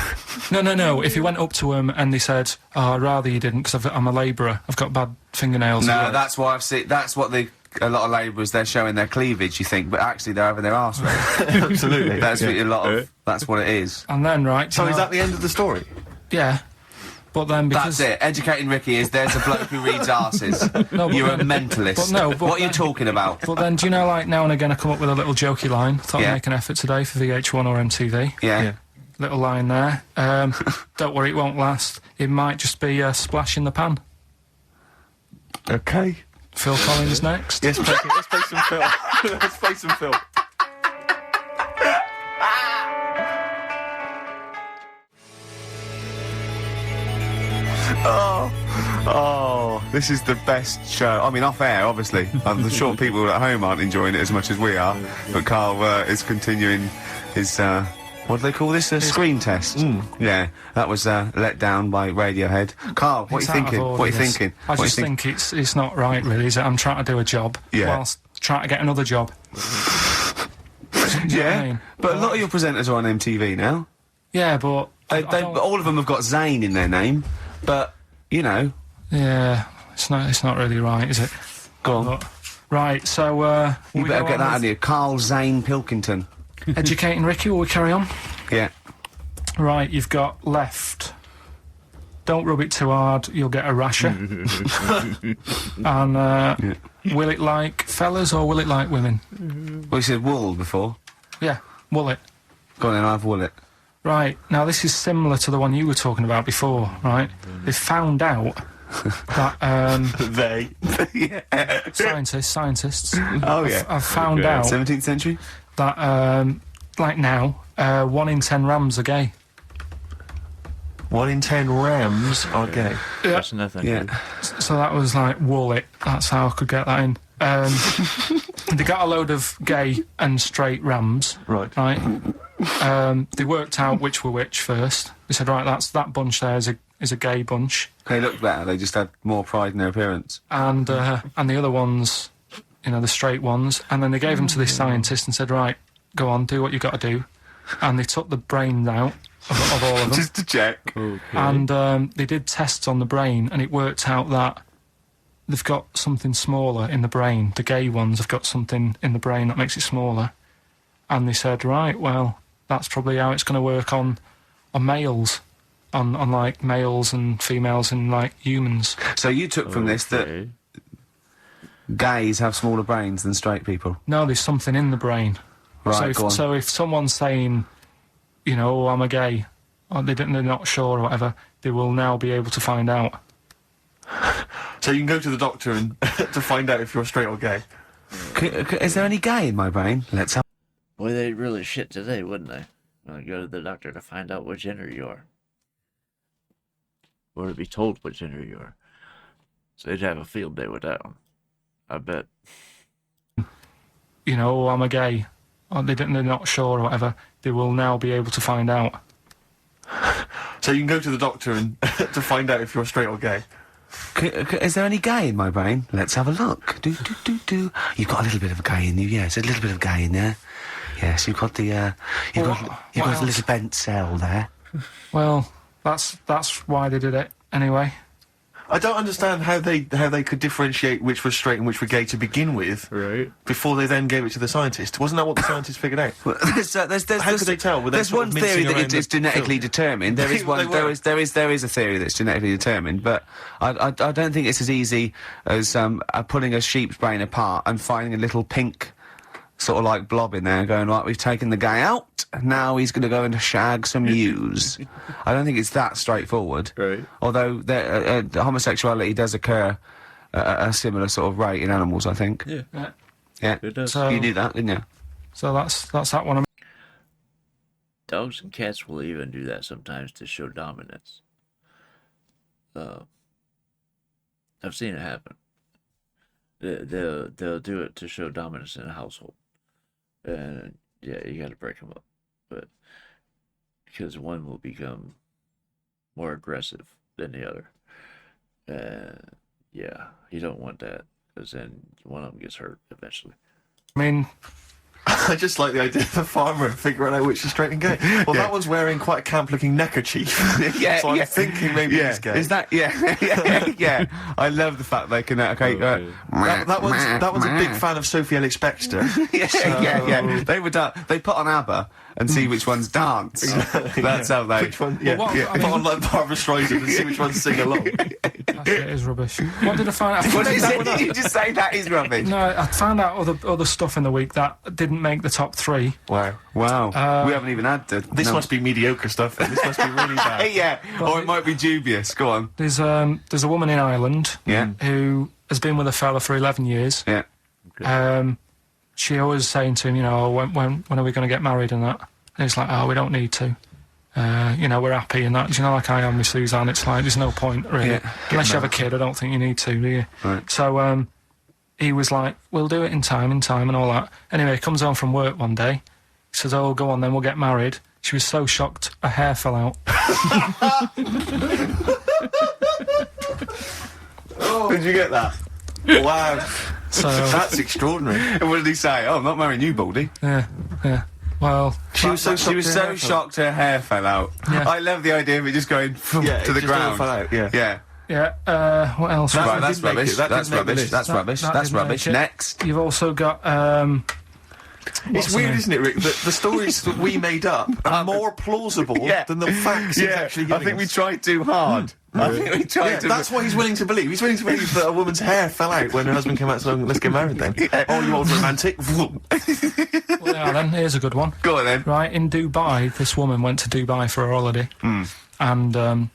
[SPEAKER 4] No. If he went up to him and they said, "Oh, I'd rather you didn't, because I'm a labourer. I've got bad fingernails."
[SPEAKER 2] No, that's why I've seen. That's what a lot of labourers, they're showing their cleavage. You think, but actually they're having their arse raised.
[SPEAKER 3] Absolutely.
[SPEAKER 2] That's what a lot of. That's what it is.
[SPEAKER 4] And then right.
[SPEAKER 3] So is that the end of the story?
[SPEAKER 4] Yeah. But then because
[SPEAKER 2] That's it. Educating Ricky is there's a bloke who reads arses.
[SPEAKER 4] No, but-
[SPEAKER 2] You're a mentalist.
[SPEAKER 4] but no, but
[SPEAKER 2] what are you
[SPEAKER 4] then-
[SPEAKER 2] talking about?
[SPEAKER 4] But then, do you know, like now and again, I come up with a little jokey line. Thought
[SPEAKER 2] Yeah.
[SPEAKER 4] I'd make an effort today for VH1 or MTV.
[SPEAKER 2] Yeah.
[SPEAKER 4] Little line there. Don't worry, it won't last. It might just be a splash in the pan.
[SPEAKER 3] Okay.
[SPEAKER 4] Phil Collins next.
[SPEAKER 3] Yes, let's play some film. Let's play some film.
[SPEAKER 2] Oh, this is the best show. I mean, off air, obviously. I'm sure people at home aren't enjoying it as much as we are. But Karl is continuing his, what do they call this? A screen test. Yeah, that was let down by Radiohead. Karl, what are you thinking? What are you thinking?
[SPEAKER 4] I just think it's not right, really, is it? I'm trying to do a job whilst trying to get another job.
[SPEAKER 2] Yeah,
[SPEAKER 4] I mean?
[SPEAKER 2] but a lot of your presenters are on MTV now.
[SPEAKER 4] Yeah, but...
[SPEAKER 2] all of them have got Zane in their name, but, you know...
[SPEAKER 4] Yeah, it's not really right, is it?
[SPEAKER 2] Go on.
[SPEAKER 4] But, right, so,
[SPEAKER 2] you better get that out of you. Karl Zane Pilkington.
[SPEAKER 4] Educating Ricky, will we carry on?
[SPEAKER 2] Yeah.
[SPEAKER 4] Right, you've got left. Don't rub it too hard, you'll get a rasher. And, will it like fellas or will it like women?
[SPEAKER 2] Well, you said wool before.
[SPEAKER 4] Yeah, will it.
[SPEAKER 2] Go on then, I've wool it.
[SPEAKER 4] Right, now this is similar to the one you were talking about before, right? They found out that, scientists.
[SPEAKER 2] Oh, yeah.
[SPEAKER 4] I've found out
[SPEAKER 2] 17th century?
[SPEAKER 4] that, like now, 1 in 10 rams are gay.
[SPEAKER 3] 1 in 10 rams are gay.
[SPEAKER 4] Yeah.
[SPEAKER 1] That's nothing.
[SPEAKER 2] Yeah.
[SPEAKER 4] So that was like wool it. That's how I could get that in. They got a load of gay and straight rams.
[SPEAKER 3] Right.
[SPEAKER 4] They worked out which were which first. They said, right, that bunch there is a gay bunch.
[SPEAKER 2] They looked better, they just had more pride in their appearance.
[SPEAKER 4] And the other ones, you know, the straight ones. And then they gave them to this scientist and said, right, go on, do what you got to do. And they took the brains out of all of them.
[SPEAKER 2] Just to check.
[SPEAKER 1] Okay.
[SPEAKER 4] And they did tests on the brain, and it worked out that they've got something smaller in the brain. The gay ones have got something in the brain that makes it smaller. And they said, right, well, that's probably how it's going to work on males, on like males and females and like humans.
[SPEAKER 2] So you took from this that gays have smaller brains than straight people?
[SPEAKER 4] No, there's something in the brain.
[SPEAKER 2] Right, go on.
[SPEAKER 4] So if someone's saying, you know, oh, I'm a gay, or they're not sure or whatever, they will now be able to find out.
[SPEAKER 3] So you can go to the doctor and to find out if you're straight or gay.
[SPEAKER 2] Is there any gay in my brain? Let's have...
[SPEAKER 1] Boy, they'd really shit today, wouldn't they? When I go to the doctor to find out what gender you are. Or to be told what gender you are. So they'd have a field day with that one. I bet.
[SPEAKER 4] You know, oh, I'm a gay, or they're not sure or whatever, they will now be able to find out.
[SPEAKER 3] So you can go to the doctor and to find out if you're straight or gay.
[SPEAKER 2] Is there any gay in my brain? Let's have a look. You've got a little bit of a gay in you, yes. A little bit of gay in there. Yes, you've got the, you've got a little bent cell there.
[SPEAKER 4] Well, that's why they did it, anyway.
[SPEAKER 3] I don't understand how they could differentiate which was straight and which were gay to begin with,
[SPEAKER 1] Right.
[SPEAKER 3] before they then gave it to the scientist. Wasn't that what the scientists figured out?
[SPEAKER 2] Well,
[SPEAKER 3] How could they tell? Were they
[SPEAKER 2] There's
[SPEAKER 3] sort
[SPEAKER 2] one
[SPEAKER 3] of mincing
[SPEAKER 2] theory that
[SPEAKER 3] around
[SPEAKER 2] it's
[SPEAKER 3] the
[SPEAKER 2] genetically
[SPEAKER 3] field?
[SPEAKER 2] determined. There is one. There is a theory that's genetically determined, but I don't think it's as easy as pulling a sheep's brain apart and finding a little pink sort of like blob in there and going, right, we've taken the guy out, now he's going to go and shag some ewes. I don't think it's that straightforward.
[SPEAKER 1] Right.
[SPEAKER 2] Although homosexuality does occur at a similar sort of rate in animals, I think.
[SPEAKER 1] Yeah.
[SPEAKER 2] Yeah.
[SPEAKER 1] It does.
[SPEAKER 4] So,
[SPEAKER 2] You knew that, didn't you?
[SPEAKER 4] so that's that one.
[SPEAKER 1] Dogs and cats will even do that sometimes to show dominance. I've seen it happen. They'll do it to show dominance in a household. And yeah, you gotta break them up. But because one will become more aggressive than the other. Yeah, you don't want that, because then one of them gets hurt eventually.
[SPEAKER 4] I mean,
[SPEAKER 3] I just like the idea of the farmer figuring out which is straight and gay. Well, that one's wearing quite a camp-looking neckerchief. So I'm thinking maybe he's gay.
[SPEAKER 2] Is that yeah? I love the fact they can
[SPEAKER 3] that one's a big fan of Sophie Ellis Bextor.
[SPEAKER 2] yeah. They put on ABBA and see which ones dance. That's how they.
[SPEAKER 3] Which one? Yeah.
[SPEAKER 4] Well, what- I
[SPEAKER 3] Put
[SPEAKER 4] mean-
[SPEAKER 3] on like Barbara Streisand and see which ones sing along.
[SPEAKER 4] that shit is rubbish. What did I find out?
[SPEAKER 2] What did you just say? That is rubbish.
[SPEAKER 4] No, I found out other stuff in the week that didn't make the top 3.
[SPEAKER 3] Wow.
[SPEAKER 2] Wow. We haven't even had the.
[SPEAKER 3] This
[SPEAKER 2] no.
[SPEAKER 3] must be mediocre stuff. This must be really bad.
[SPEAKER 2] Yeah, or it might be dubious. Go on.
[SPEAKER 4] There's a woman in Ireland
[SPEAKER 2] Yeah.
[SPEAKER 4] who has been with a fella for 11 years.
[SPEAKER 2] Yeah.
[SPEAKER 4] She always saying to him, you know, when are we going to get married and that? And he's like, oh, we don't need to. you know, we're happy and that. You know, like I am with Suzanne, it's like, there's no point, really.
[SPEAKER 2] Yeah.
[SPEAKER 4] Unless you have a kid, I don't think you need to, do you?
[SPEAKER 2] Right.
[SPEAKER 4] So, he was like, we'll do it in time and all that. Anyway, he comes home from work one day. He says, oh, go on then, we'll get married. She was so shocked, her hair fell out.
[SPEAKER 2] Did you get that?
[SPEAKER 3] Wow.
[SPEAKER 4] So,
[SPEAKER 3] That's extraordinary.
[SPEAKER 2] And what did he say? Oh, I'm not marrying you, Baldy.
[SPEAKER 4] yeah. Well,
[SPEAKER 3] She was so
[SPEAKER 2] shocked her hair fell out.
[SPEAKER 4] Yeah.
[SPEAKER 2] I love the idea of it just going to the ground.
[SPEAKER 3] Fell out, yeah.
[SPEAKER 4] yeah, what else?
[SPEAKER 3] That
[SPEAKER 2] Right,
[SPEAKER 3] one
[SPEAKER 2] that's
[SPEAKER 3] didn't make
[SPEAKER 2] rubbish.
[SPEAKER 3] it. That
[SPEAKER 2] That's
[SPEAKER 3] didn't make the
[SPEAKER 2] rubbish.
[SPEAKER 3] list.
[SPEAKER 2] That's rubbish.
[SPEAKER 4] that
[SPEAKER 2] That's
[SPEAKER 4] didn't
[SPEAKER 2] rubbish.
[SPEAKER 4] make it.
[SPEAKER 2] Next.
[SPEAKER 4] You've also got,
[SPEAKER 3] It's
[SPEAKER 4] the
[SPEAKER 3] weird,
[SPEAKER 4] name?
[SPEAKER 3] isn't it, Rick, that the stories that we made up are more plausible than the facts he's actually giving
[SPEAKER 2] I think we
[SPEAKER 3] us.
[SPEAKER 2] tried too hard. I think we tried
[SPEAKER 3] Yeah,
[SPEAKER 2] to.
[SPEAKER 3] that's what he's willing to believe. He's willing to believe that a woman's hair fell out when her husband came out saying, let's get married then. Oh, you old romantic.
[SPEAKER 4] well, yeah, then, here's a good one.
[SPEAKER 2] Go on then.
[SPEAKER 4] Right, in Dubai, this woman went to Dubai for her holiday. And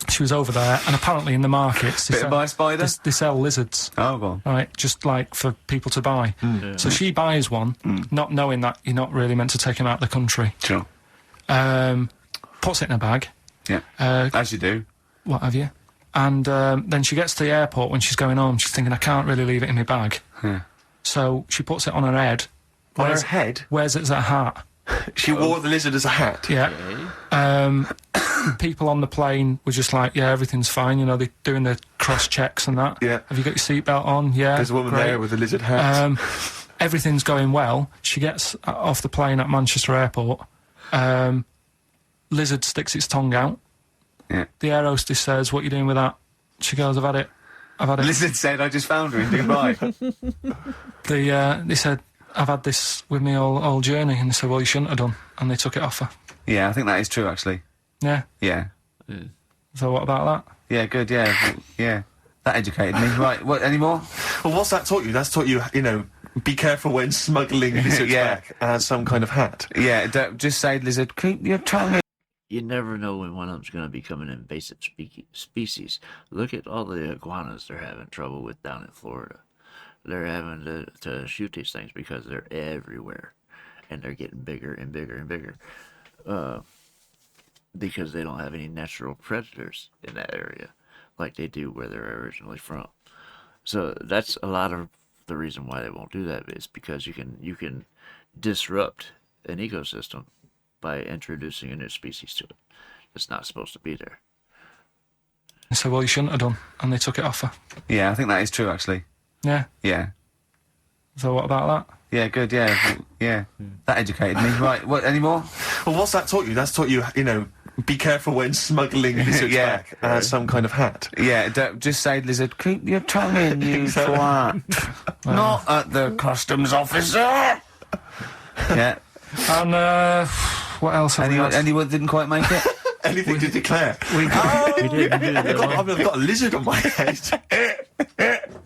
[SPEAKER 4] she was over there, and apparently in the markets...
[SPEAKER 2] Bitten by a spider?
[SPEAKER 4] They sell lizards.
[SPEAKER 2] Oh, go on.
[SPEAKER 4] Right, just like for people to buy. So she buys one, not knowing that you're not really meant to take him out of the country.
[SPEAKER 2] Sure.
[SPEAKER 4] Puts it in a bag,
[SPEAKER 2] Yeah. As you do.
[SPEAKER 4] what have you. And then she gets to the airport when she's going home. She's thinking, I can't really leave it in my bag.
[SPEAKER 2] Yeah.
[SPEAKER 4] So she puts it on her head.
[SPEAKER 3] On her
[SPEAKER 4] wears-
[SPEAKER 3] head?
[SPEAKER 4] Wears it as a hat.
[SPEAKER 3] She wore the lizard as a hat.
[SPEAKER 4] Yeah. People on the plane were just like, yeah, everything's fine. You know, they're doing the cross checks and that.
[SPEAKER 3] Yeah.
[SPEAKER 4] Have you got your seatbelt on? Yeah.
[SPEAKER 3] There's a woman
[SPEAKER 4] great.
[SPEAKER 3] there with a lizard hat.
[SPEAKER 4] Everything's going well. She gets off the plane at Manchester Airport. Lizard sticks its tongue out.
[SPEAKER 2] Yeah.
[SPEAKER 4] The air hostess says, what are you doing with that? She goes, I've had it.
[SPEAKER 2] Lizard said, I just found her in Dubai.
[SPEAKER 4] They said, I've had this with me all journey. And they said, well, you shouldn't have done. And they took it off her.
[SPEAKER 2] Yeah, I think that is true, actually.
[SPEAKER 4] Yeah.
[SPEAKER 2] Yeah.
[SPEAKER 4] So what about that?
[SPEAKER 2] Yeah, good, yeah. Yeah. That educated me. Right, what, any more?
[SPEAKER 3] Well, what's that taught you? That's taught you, you know, be careful when smuggling lizards
[SPEAKER 2] Yeah.
[SPEAKER 3] back as some kind of hat.
[SPEAKER 2] Yeah, just say, lizard, keep your tongue in.
[SPEAKER 1] You never know when one of them's going to become an invasive species. Look at all the iguanas they're having trouble with down in Florida. They're having to shoot these things because they're everywhere. And they're getting bigger and bigger and bigger. Because they don't have any natural predators in that area like they do where they're originally from. So that's a lot of the reason why they won't do that, is because you can disrupt an ecosystem by introducing a new species to it that's not supposed to be there.
[SPEAKER 4] They said, well, you shouldn't have done. And they took it off her.
[SPEAKER 2] Yeah, I think that is true, actually.
[SPEAKER 4] Yeah.
[SPEAKER 2] Yeah.
[SPEAKER 4] So what about that?
[SPEAKER 2] Yeah, good, yeah. Yeah. That educated me. Right, what, any more?
[SPEAKER 3] Well, what's that taught you? That's taught you, you know, be careful when smuggling lizards
[SPEAKER 2] Yeah.
[SPEAKER 3] back as some kind of hat.
[SPEAKER 2] Yeah, just say, lizard, keep your tongue in, you twat. Not at the customs officer. Yeah.
[SPEAKER 4] And what else have we got?
[SPEAKER 2] Anyone didn't quite make it?
[SPEAKER 3] Anything to declare?
[SPEAKER 1] We did.
[SPEAKER 3] I've got a lizard on my head.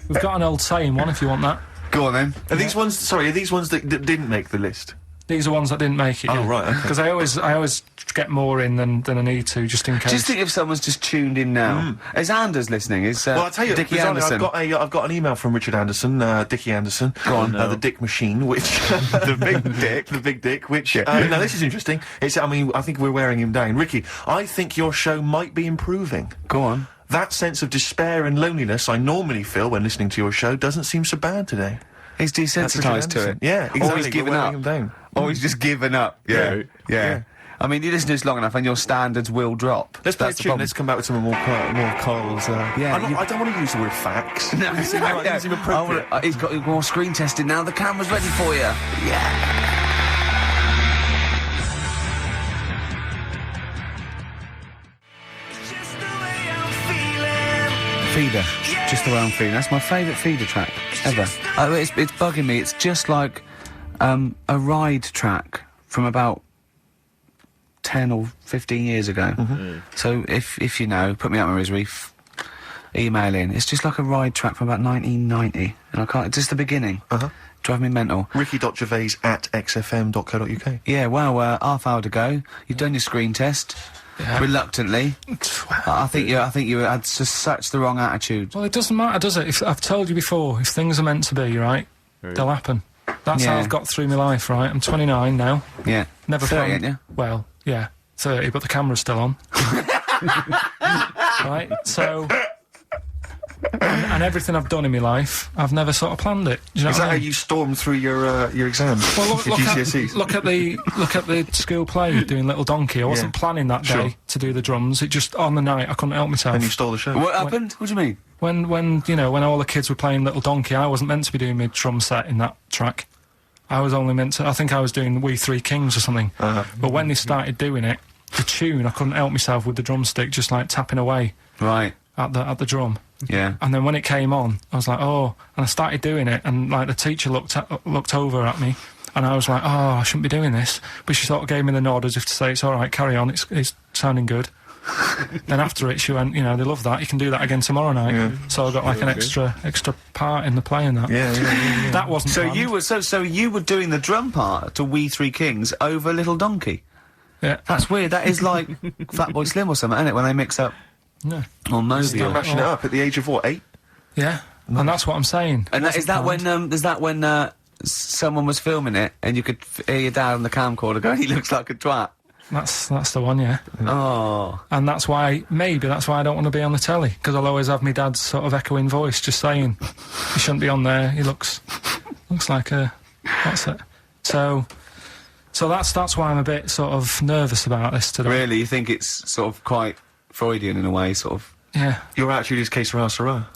[SPEAKER 4] We've got an old saying one if you want that.
[SPEAKER 2] Go on then.
[SPEAKER 3] Are these ones? Sorry, are these ones that didn't make the list?
[SPEAKER 4] These are ones that didn't make it.
[SPEAKER 3] Oh, right, okay.
[SPEAKER 4] Because I always get more in than I need to, just in case.
[SPEAKER 2] Just think if someone's just tuned in now. Is Anders listening? Is
[SPEAKER 3] Well, I'll tell you,
[SPEAKER 2] Dickie
[SPEAKER 3] bizarrely,
[SPEAKER 2] Anderson?
[SPEAKER 3] I've got an email from Richard Anderson, Dickie Anderson.
[SPEAKER 2] Go on.
[SPEAKER 3] The Dick Machine, which the big dick, which now this is interesting. It's, I mean, I think we're wearing him down. Ricky, I think your show might be improving.
[SPEAKER 2] Go on.
[SPEAKER 3] That sense of despair and loneliness I normally feel when listening to your show doesn't seem so bad today.
[SPEAKER 2] He's
[SPEAKER 3] That's Richard
[SPEAKER 2] desensitised to it.
[SPEAKER 3] Anderson. Yeah, exactly.
[SPEAKER 2] Or he's given
[SPEAKER 3] We're
[SPEAKER 2] up.
[SPEAKER 3] wearing him down.
[SPEAKER 2] Or he's just given up. Yeah.
[SPEAKER 3] Right.
[SPEAKER 2] Yeah.
[SPEAKER 3] Yeah.
[SPEAKER 2] I mean, you listen to this long enough and your standards will drop.
[SPEAKER 3] Let's play
[SPEAKER 2] That's
[SPEAKER 3] a
[SPEAKER 2] the
[SPEAKER 3] tune.
[SPEAKER 2] problem.
[SPEAKER 3] Let's come back with some more Carl's.
[SPEAKER 2] Yeah,
[SPEAKER 3] I don't want to use the word facts.
[SPEAKER 2] No,
[SPEAKER 3] It seems like it's inappropriate.
[SPEAKER 2] he's got more screen testing now. The camera's ready for you. Feeder, just the way I'm feeling. That's my favourite Feeder track ever. It's bugging me. It's just like a ride track from about 10 or 15 years ago. So if you know, put me out my misery. Email in. It's just like a ride track from about 1990, and I can't. Just the beginning. Drive me mental.
[SPEAKER 3] Ricky.gervais@xfm.co.uk.
[SPEAKER 2] Yeah, well, half hour to go. You've done your screen test.
[SPEAKER 4] Yeah.
[SPEAKER 2] Reluctantly. I think you had just such the wrong attitude.
[SPEAKER 4] Well, it doesn't matter, does it? If I've told you before, if things are meant to be, right, they'll happen. That's how
[SPEAKER 2] Yeah.
[SPEAKER 4] I've got through my life, right? I'm 29 now.
[SPEAKER 2] Yeah.
[SPEAKER 4] Never
[SPEAKER 2] 30,
[SPEAKER 4] planned.
[SPEAKER 2] ain't you?
[SPEAKER 4] Well, yeah. 30, but the camera's still on. Right? So... And everything I've done in my life, I've never sort of planned it. Do you know
[SPEAKER 3] Is
[SPEAKER 4] what
[SPEAKER 3] that
[SPEAKER 4] I
[SPEAKER 3] how
[SPEAKER 4] mean?
[SPEAKER 3] you stormed through your exams?
[SPEAKER 4] Well,
[SPEAKER 3] your GCSEs?
[SPEAKER 4] look at the school play doing Little Donkey. I wasn't planning that day
[SPEAKER 3] Sure.
[SPEAKER 4] to do the drums. It just on the night I couldn't help myself.
[SPEAKER 3] And you stole the show.
[SPEAKER 2] What happened? What do you mean?
[SPEAKER 4] When you know when all the kids were playing Little Donkey, I wasn't meant to be doing my drum set in that track. I was only meant to. I think I was doing We Three Kings or something. But when they started doing it, the tune, I couldn't help myself with the drumstick, just like tapping away
[SPEAKER 2] Right.
[SPEAKER 4] at the drum.
[SPEAKER 2] Yeah.
[SPEAKER 4] And then when it came on, I was like, oh, and I started doing it, and like the teacher looked over at me, and I was like, oh, I shouldn't be doing this, but she sort of gave me the nod as if to say, it's all right, carry on, it's sounding good. Then after it, she went, you know, they love that, you can do that again tomorrow night.
[SPEAKER 3] Yeah.
[SPEAKER 4] So I got like an extra part in the play and that.
[SPEAKER 3] Yeah.
[SPEAKER 4] That wasn't
[SPEAKER 2] So
[SPEAKER 4] planned.
[SPEAKER 2] you were doing the drum part to We Three Kings over Little Donkey.
[SPEAKER 4] Yeah.
[SPEAKER 2] That's weird. That is like Fatboy Slim or something, isn't it? When they mix up
[SPEAKER 4] No.
[SPEAKER 2] or Moby.
[SPEAKER 3] You're
[SPEAKER 2] or-
[SPEAKER 3] mashing it up at the age of what, 8?
[SPEAKER 4] Yeah. And that's what I'm saying.
[SPEAKER 2] And
[SPEAKER 4] It
[SPEAKER 2] is
[SPEAKER 4] wasn't
[SPEAKER 2] that
[SPEAKER 4] planned.
[SPEAKER 2] when someone was filming it and you could hear your dad on the camcorder going, he looks like a twat?
[SPEAKER 4] That's the one, yeah.
[SPEAKER 2] Oh.
[SPEAKER 4] And that's why I don't want to be on the telly, because I'll always have my dad's sort of echoing voice just saying, he shouldn't be on there, he looks like a... That's it. So that's why I'm a bit sort of nervous about this today.
[SPEAKER 2] Really? You think it's sort of quite Freudian in a way, sort of?
[SPEAKER 4] Yeah.
[SPEAKER 3] You're actually this case Sarah Sarah.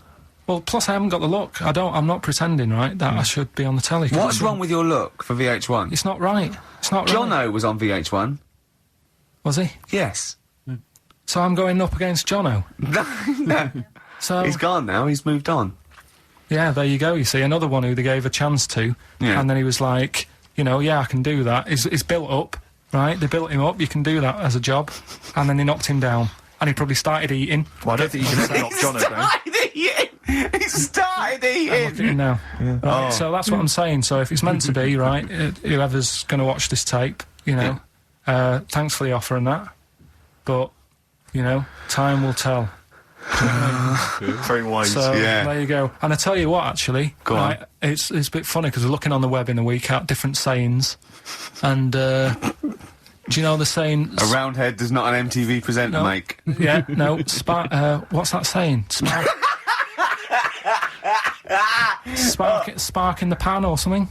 [SPEAKER 4] Well, plus I haven't got the look. I'm not pretending, right, that I should be on the telly. 'cause
[SPEAKER 2] What's wrong with your look for VH1?
[SPEAKER 4] It's not right. It's not right.
[SPEAKER 2] Jono was on VH1.
[SPEAKER 4] Was he?
[SPEAKER 2] Yes.
[SPEAKER 4] So I'm going up against Jono.
[SPEAKER 2] No.
[SPEAKER 4] So
[SPEAKER 2] He's gone now, he's moved on.
[SPEAKER 4] yeah, there you go. You see, another one who they gave a chance to,
[SPEAKER 2] Yeah.
[SPEAKER 4] and then he was like, you know, yeah, I can do that. He's built up, right? They built him up. You can do that as a job, and then they knocked him down, and he probably started eating.
[SPEAKER 3] Well, I don't think you can ever knock Jono down.
[SPEAKER 2] He started
[SPEAKER 4] Look at
[SPEAKER 2] eating!
[SPEAKER 4] him now. Right, so that's what I'm saying. So if it's meant to be, right, whoever's going to watch this tape, you know, thanks for the offer and that, but, you know, time will tell.
[SPEAKER 3] Very wise.
[SPEAKER 4] So
[SPEAKER 2] Yeah.
[SPEAKER 4] there you go. And I tell you what, actually,
[SPEAKER 2] Go on.
[SPEAKER 4] right, it's a bit funny because we're looking on the web in the week at different sayings, and do you know the saying?
[SPEAKER 2] A round head does not an MTV presenter
[SPEAKER 4] No.
[SPEAKER 2] make.
[SPEAKER 4] Yeah, no. What's that saying? Spark in the pan or something.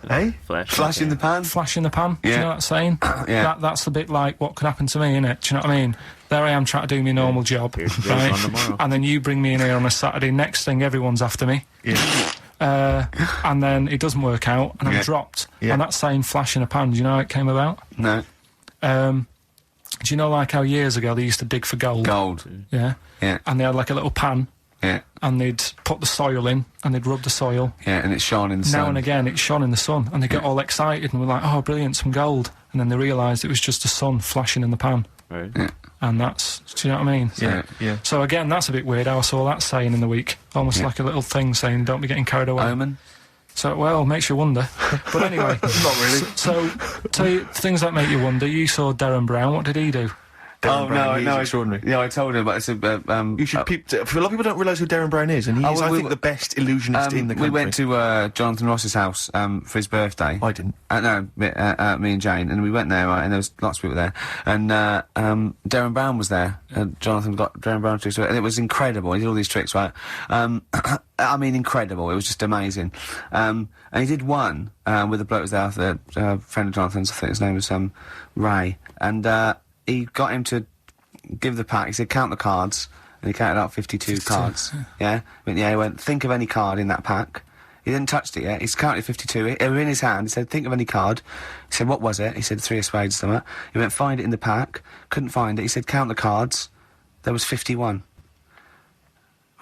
[SPEAKER 3] Eh?
[SPEAKER 2] Flash in the pan?
[SPEAKER 4] Flash in the pan. Do you
[SPEAKER 2] Yeah.
[SPEAKER 4] know that saying?
[SPEAKER 2] Yeah.
[SPEAKER 4] That's a bit like what could happen to me, innit? Do you know what I mean? There I am trying to do my normal job,
[SPEAKER 1] Here's the
[SPEAKER 4] right?
[SPEAKER 1] on tomorrow.
[SPEAKER 4] And then you bring me in here on a Saturday. Next thing, everyone's after me.
[SPEAKER 3] Yeah.
[SPEAKER 4] And then it doesn't work out, and I'm
[SPEAKER 2] Yeah.
[SPEAKER 4] dropped.
[SPEAKER 3] Yeah.
[SPEAKER 4] And that saying "flash in a pan," do you know how it came about?
[SPEAKER 2] No.
[SPEAKER 4] Do you know like how years ago they used to dig for gold?
[SPEAKER 2] Gold.
[SPEAKER 4] Yeah.
[SPEAKER 2] Yeah.
[SPEAKER 4] And they had like a little pan,
[SPEAKER 2] Yeah.
[SPEAKER 4] and they'd put the soil in, and they'd rub the soil.
[SPEAKER 2] Yeah, and it's shone in the sun.
[SPEAKER 4] Now and again, it shone in the sun, and they got all excited and were like, "Oh, brilliant, some gold!" And then they realised it was just the sun flashing in the pan,
[SPEAKER 1] Right.
[SPEAKER 4] and that's, do you know what I mean?
[SPEAKER 3] Yeah. Yeah.
[SPEAKER 4] So again, that's a bit weird. How I saw that saying in the week, almost
[SPEAKER 2] Yeah.
[SPEAKER 4] like a little thing saying, "Don't be getting carried away."
[SPEAKER 2] Omen?
[SPEAKER 4] So well, makes you wonder. But anyway,
[SPEAKER 3] Not really.
[SPEAKER 4] so tell you things that make you wonder. You saw Darren Brown. What did he do?
[SPEAKER 3] Darren Brown, he's
[SPEAKER 2] no,
[SPEAKER 3] extraordinary.
[SPEAKER 2] Yeah, I told him, but it's a...
[SPEAKER 3] You should peep. A lot of people don't realise who Darren Brown is, and he is, I think, the best illusionist in the country.
[SPEAKER 2] we went to Jonathan Ross's house for his birthday.
[SPEAKER 3] I didn't.
[SPEAKER 2] No, me and Jane, and we went there, right, and there was lots of people there, and Darren Brown was there. Jonathan got Darren Brown tricks, and it was incredible. He did all these tricks, right? I mean, incredible. It was just amazing. And he did one with a bloke who was there, a friend of Jonathan's. I think his name was Ray, and he got him to give the pack. He said, count the cards, and he counted out 52 cards. Yeah. He went, think of any card in that pack. He didn't touch it yet. He's counted 52. They were in his hand. He said, think of any card. He said, what was it? He said, 3 of spades or something. He went, find it in the pack. Couldn't find it. He said, count the cards. There was 51.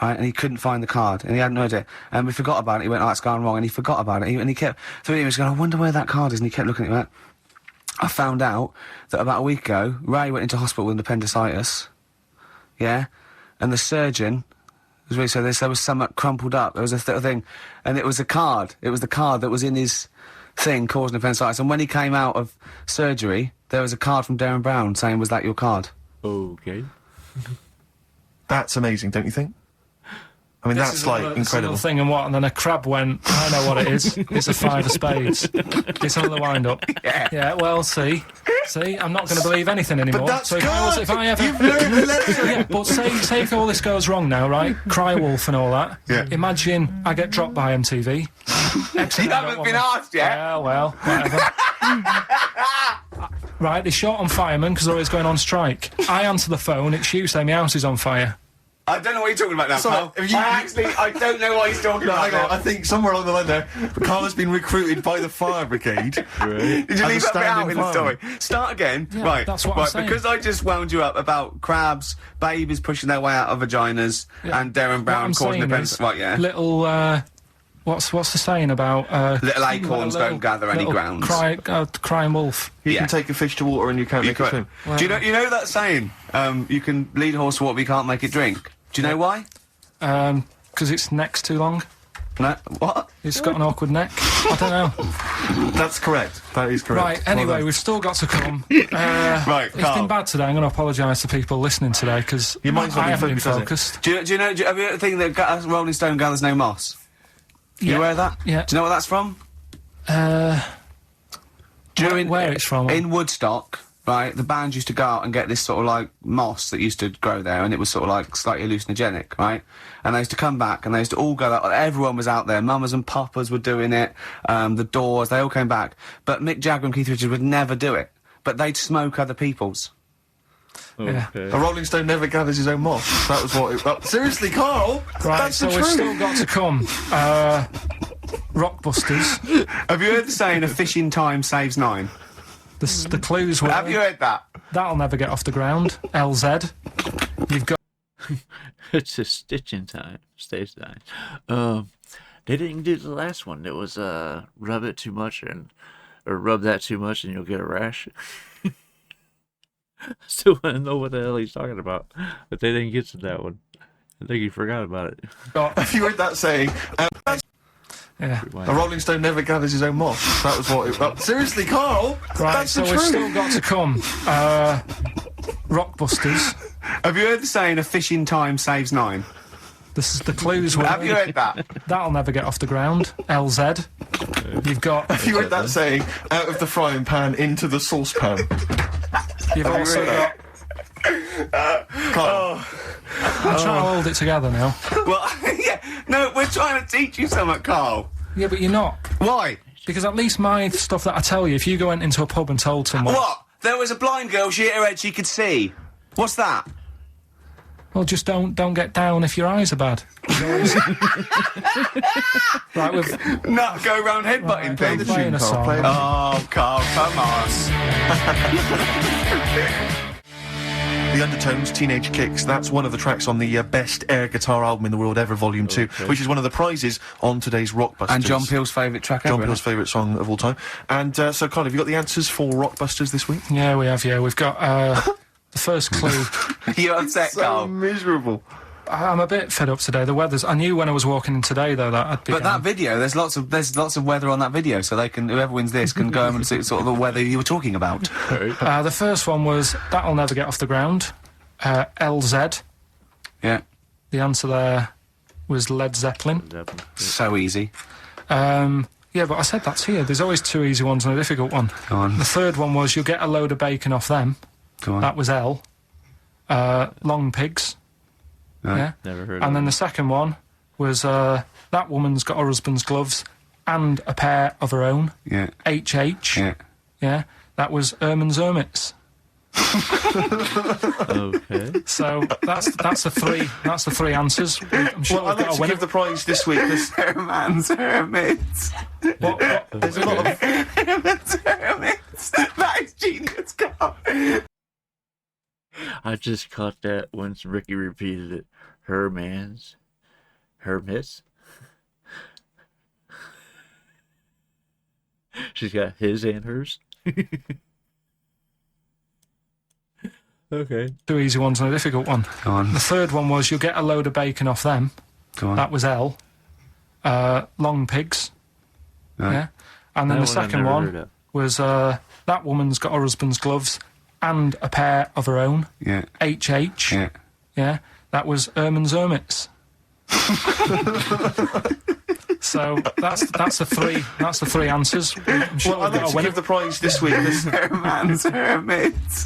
[SPEAKER 2] Right, and he couldn't find the card, and he hadn't heard it, and we forgot about it. He went, oh, it's gone wrong, and he forgot about it, and he kept, so he was going, I wonder where that card is, and he kept looking at it, like, I found out that about a week ago, Ray went into hospital with appendicitis, yeah, and the surgeon was really, so there was something crumpled up, there was a thing, and it was the card that was in his thing causing appendicitis, and when he came out of surgery, there was a card from Darren Brown saying, was that your card?
[SPEAKER 1] Okay.
[SPEAKER 3] That's amazing, don't you think? I mean,
[SPEAKER 4] This
[SPEAKER 3] that's
[SPEAKER 4] is
[SPEAKER 3] like
[SPEAKER 4] another-
[SPEAKER 3] incredible.
[SPEAKER 4] another thing, and what? And then a crab went. I know what it is. It's a 5 of spades. It's another wind-up. Yeah. Well, see, I'm not going to believe anything anymore.
[SPEAKER 3] that's
[SPEAKER 4] so
[SPEAKER 3] good.
[SPEAKER 4] if I ever,
[SPEAKER 3] You've learned a lesson.
[SPEAKER 4] yeah, but say if all this goes wrong now, right? Cry wolf and all that.
[SPEAKER 3] Yeah.
[SPEAKER 4] Imagine I get dropped by MTV.
[SPEAKER 2] You haven't been asked yet.
[SPEAKER 4] Yeah, well, whatever. Right, they short on firemen because they're always going on strike. I answer the phone. It's you saying my house is on fire.
[SPEAKER 2] I don't know what you're talking about now,
[SPEAKER 3] Sorry,
[SPEAKER 2] Carl.
[SPEAKER 3] have you-
[SPEAKER 2] I don't know what he's talking
[SPEAKER 3] No,
[SPEAKER 2] about.
[SPEAKER 3] hang on. I think somewhere along the line there, Carl has been recruited by the fire brigade.
[SPEAKER 2] Did you
[SPEAKER 3] As a
[SPEAKER 2] leave that bit out
[SPEAKER 3] standing
[SPEAKER 2] in the story?
[SPEAKER 3] fireman.
[SPEAKER 2] Start again.
[SPEAKER 4] Yeah,
[SPEAKER 2] right,
[SPEAKER 4] that's what I'm
[SPEAKER 2] right.
[SPEAKER 4] saying.
[SPEAKER 2] Because I just wound you up about crabs, babies pushing their way out of vaginas, and Darren
[SPEAKER 4] What
[SPEAKER 2] Brown
[SPEAKER 4] I'm
[SPEAKER 2] causing the
[SPEAKER 4] saying
[SPEAKER 2] parents.
[SPEAKER 4] is
[SPEAKER 2] Right, yeah.
[SPEAKER 4] little. What's the saying about
[SPEAKER 2] Little acorns don't gather any
[SPEAKER 4] little
[SPEAKER 2] grounds.
[SPEAKER 4] Crying wolf.
[SPEAKER 3] You
[SPEAKER 2] Yeah.
[SPEAKER 3] can take a fish to water and you can't
[SPEAKER 2] You
[SPEAKER 3] make it swim.
[SPEAKER 2] could. Do you know that saying? You can lead a horse to water, but you can't make it drink. Do you know why?
[SPEAKER 4] Because its neck's too long.
[SPEAKER 2] No. What?
[SPEAKER 4] It's got an awkward neck. I don't know.
[SPEAKER 3] That's correct. That is correct.
[SPEAKER 4] Right, anyway, we've still got to come.
[SPEAKER 2] Right,
[SPEAKER 4] It's
[SPEAKER 2] Carl.
[SPEAKER 4] been bad today. I'm going to apologise to people listening today because
[SPEAKER 3] Your mind's not
[SPEAKER 4] I
[SPEAKER 3] been
[SPEAKER 4] haven't been
[SPEAKER 3] focused, has it?
[SPEAKER 4] focused.
[SPEAKER 2] Do you know? Have you ever think that Rolling Stone gathers no moss? You aware of that?
[SPEAKER 4] Yeah.
[SPEAKER 2] Do you know what that's from?
[SPEAKER 4] Where it's from?
[SPEAKER 2] In Woodstock, right, the band used to go out and get this sort of like moss that used to grow there, and it was sort of like slightly hallucinogenic, right? And they used to come back, and they used to all go out, everyone was out there, mamas and papas were doing it, the Doors, they all came back. But Mick Jagger and Keith Richards would never do it, but they'd smoke other people's.
[SPEAKER 4] Yeah.
[SPEAKER 3] A Rolling Stone never gathers his own moss. That was what it... seriously, Carl!
[SPEAKER 4] Right,
[SPEAKER 3] That's
[SPEAKER 4] so
[SPEAKER 3] the
[SPEAKER 4] we've
[SPEAKER 3] truth!
[SPEAKER 4] still got to come. Rockbusters.
[SPEAKER 2] Have you heard the saying, a fish in time saves 9?
[SPEAKER 4] The clues were...
[SPEAKER 2] Have you heard that?
[SPEAKER 4] That'll never get off the ground. LZ. You've got...
[SPEAKER 1] It's a stitch in time. Stage 9. They didn't do the last one. It was rub it too much or rub that too much and you'll get a rash. Still want to know what the hell he's talking about, but they didn't get to that one. I think he forgot about it.
[SPEAKER 3] Have you heard that saying?
[SPEAKER 4] Yeah.
[SPEAKER 3] A Rolling Stone never gathers his own moss. That was what it... seriously, Carl!
[SPEAKER 4] Right,
[SPEAKER 3] That's
[SPEAKER 4] so
[SPEAKER 3] the
[SPEAKER 4] we've
[SPEAKER 3] truth!
[SPEAKER 4] still got to come. Rockbusters.
[SPEAKER 2] Have you heard the saying, a fish in time saves 9?
[SPEAKER 4] The clues were...
[SPEAKER 2] Have you heard that?
[SPEAKER 4] That'll never get off the ground. LZ. You've got...
[SPEAKER 3] Have you heard that saying? Out of the frying pan into the saucepan.
[SPEAKER 4] You've also got...
[SPEAKER 3] Carl.
[SPEAKER 4] I'm trying to hold it together now.
[SPEAKER 2] Well, yeah, no, we're trying to teach you something, Carl.
[SPEAKER 4] Yeah, but you're not.
[SPEAKER 2] Why?
[SPEAKER 4] Because at least my stuff that I tell you, if you go into a pub and told someone...
[SPEAKER 2] What? There was a blind girl, she hit her head, she could see. What's that?
[SPEAKER 4] Well, just don't get down if your eyes are bad. Right, we've...
[SPEAKER 2] Not go round headbutting
[SPEAKER 4] Right,
[SPEAKER 2] things.
[SPEAKER 4] playing a
[SPEAKER 3] Carl,
[SPEAKER 4] song.
[SPEAKER 3] play the-
[SPEAKER 2] Oh, Carl, come on.
[SPEAKER 3] The Undertones, Teenage Kicks, that's one of the tracks on the best air guitar album in the world ever, Volume 2, which is one of the prizes on today's Rockbusters.
[SPEAKER 2] And John Peel's favourite track
[SPEAKER 3] John
[SPEAKER 2] ever.
[SPEAKER 3] Peel's favourite song of all time. And so, Carl, have you got the answers for Rockbusters this week?
[SPEAKER 4] Yeah, we have, yeah. We've got the first clue.
[SPEAKER 2] You're upset, Carl.
[SPEAKER 3] miserable.
[SPEAKER 4] I'm a bit fed up today. The weather's... I knew when I was walking in today, though, that I'd be...
[SPEAKER 2] But that video, there's lots of weather on that video, so they can, whoever wins this can go and see sort of the weather you were talking about.
[SPEAKER 4] the first one was That'll Never Get Off the Ground. LZ.
[SPEAKER 2] Yeah,
[SPEAKER 4] The answer there was Led Zeppelin.
[SPEAKER 2] so easy.
[SPEAKER 4] Yeah, but I said that's here. There's always 2 easy ones and a difficult one.
[SPEAKER 2] Go on,
[SPEAKER 4] The third one was You'll Get a Load of Bacon Off Them.
[SPEAKER 2] go on.
[SPEAKER 4] That was L. Long Pigs.
[SPEAKER 2] Right.
[SPEAKER 4] Yeah.
[SPEAKER 1] Never heard of
[SPEAKER 4] And then
[SPEAKER 1] it.
[SPEAKER 4] the second one was That Woman's Got Her Husband's Gloves and a Pair of Her Own.
[SPEAKER 2] Yeah,
[SPEAKER 4] HH.
[SPEAKER 2] yeah.
[SPEAKER 4] Yeah. That was Erman's Hermits.
[SPEAKER 1] Okay.
[SPEAKER 4] So that's the three answers. I'm sure
[SPEAKER 3] Well, I'd
[SPEAKER 4] we've
[SPEAKER 3] like
[SPEAKER 4] got
[SPEAKER 3] to
[SPEAKER 4] a winner.
[SPEAKER 3] give the prize this week.
[SPEAKER 2] Herman's Hermits.
[SPEAKER 4] What?
[SPEAKER 3] There's a lot of...
[SPEAKER 2] Herman's Hermits. That is genius, Carl.
[SPEAKER 1] I just caught that once Ricky repeated it. Her miss. She's got his and hers. Okay.
[SPEAKER 4] 2 easy ones and a difficult one.
[SPEAKER 2] Go on,
[SPEAKER 4] The third one was You'll Get a Load of Bacon Off Them.
[SPEAKER 2] go on.
[SPEAKER 4] That was L. Long Pigs.
[SPEAKER 2] Right.
[SPEAKER 4] Yeah. And then
[SPEAKER 1] That
[SPEAKER 4] the
[SPEAKER 1] one I've
[SPEAKER 4] second
[SPEAKER 1] never
[SPEAKER 4] one
[SPEAKER 1] heard of.
[SPEAKER 4] was That Woman's Got Her Husband's Gloves and a Pair of Her Own.
[SPEAKER 2] Yeah,
[SPEAKER 4] HH.
[SPEAKER 2] yeah.
[SPEAKER 4] Yeah. That was Erman's Hermits. So that's the three answers. I'm sure
[SPEAKER 3] Well, I'd
[SPEAKER 4] we've got
[SPEAKER 3] like
[SPEAKER 4] a
[SPEAKER 3] to
[SPEAKER 4] winner.
[SPEAKER 3] give the prize this week.
[SPEAKER 2] Man's hermits.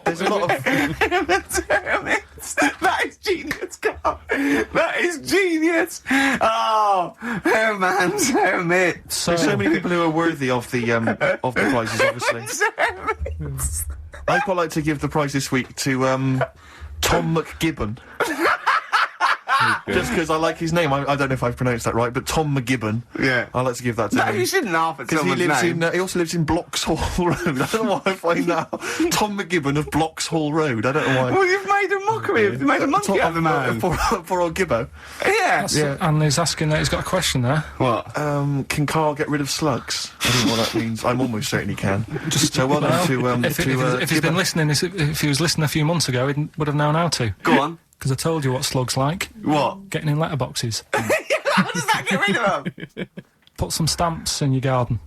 [SPEAKER 3] There's a lot of...
[SPEAKER 2] Herman's hermits. That is genius, Carl. That is genius. Oh, Herman's hermits.
[SPEAKER 3] There's so many people who are worthy of the prizes, obviously.
[SPEAKER 2] Herman's hermits.
[SPEAKER 3] I'd quite like to give the prize this week to Tom McGibbon. Just because I like his name. I don't know if I've pronounced that right, but Tom McGibbon.
[SPEAKER 2] Yeah.
[SPEAKER 3] I'd like to give that to
[SPEAKER 2] No,
[SPEAKER 3] him.
[SPEAKER 2] you shouldn't laugh at
[SPEAKER 3] Because he
[SPEAKER 2] someone's
[SPEAKER 3] lives
[SPEAKER 2] name.
[SPEAKER 3] in, he also lives in Bloxhall Road. I don't know why I find that out. Tom McGibbon of Bloxhall Road. I don't know why.
[SPEAKER 2] Well, you've made a mockery of, you've made a monkey out of the man.
[SPEAKER 3] For old Gibbo.
[SPEAKER 2] Yeah.
[SPEAKER 4] And he's asking that he's got a question there.
[SPEAKER 2] What?
[SPEAKER 3] Can Karl get rid of slugs? I don't know what that means. I'm almost certain he can. So well done to
[SPEAKER 4] If he's been listening, if he was listening a few months ago, he would have known how to.
[SPEAKER 2] Go on.
[SPEAKER 4] Because I told you what slugs like.
[SPEAKER 2] What?
[SPEAKER 4] Getting in letterboxes.
[SPEAKER 2] How does that get rid of them?
[SPEAKER 4] Put some stamps in your garden.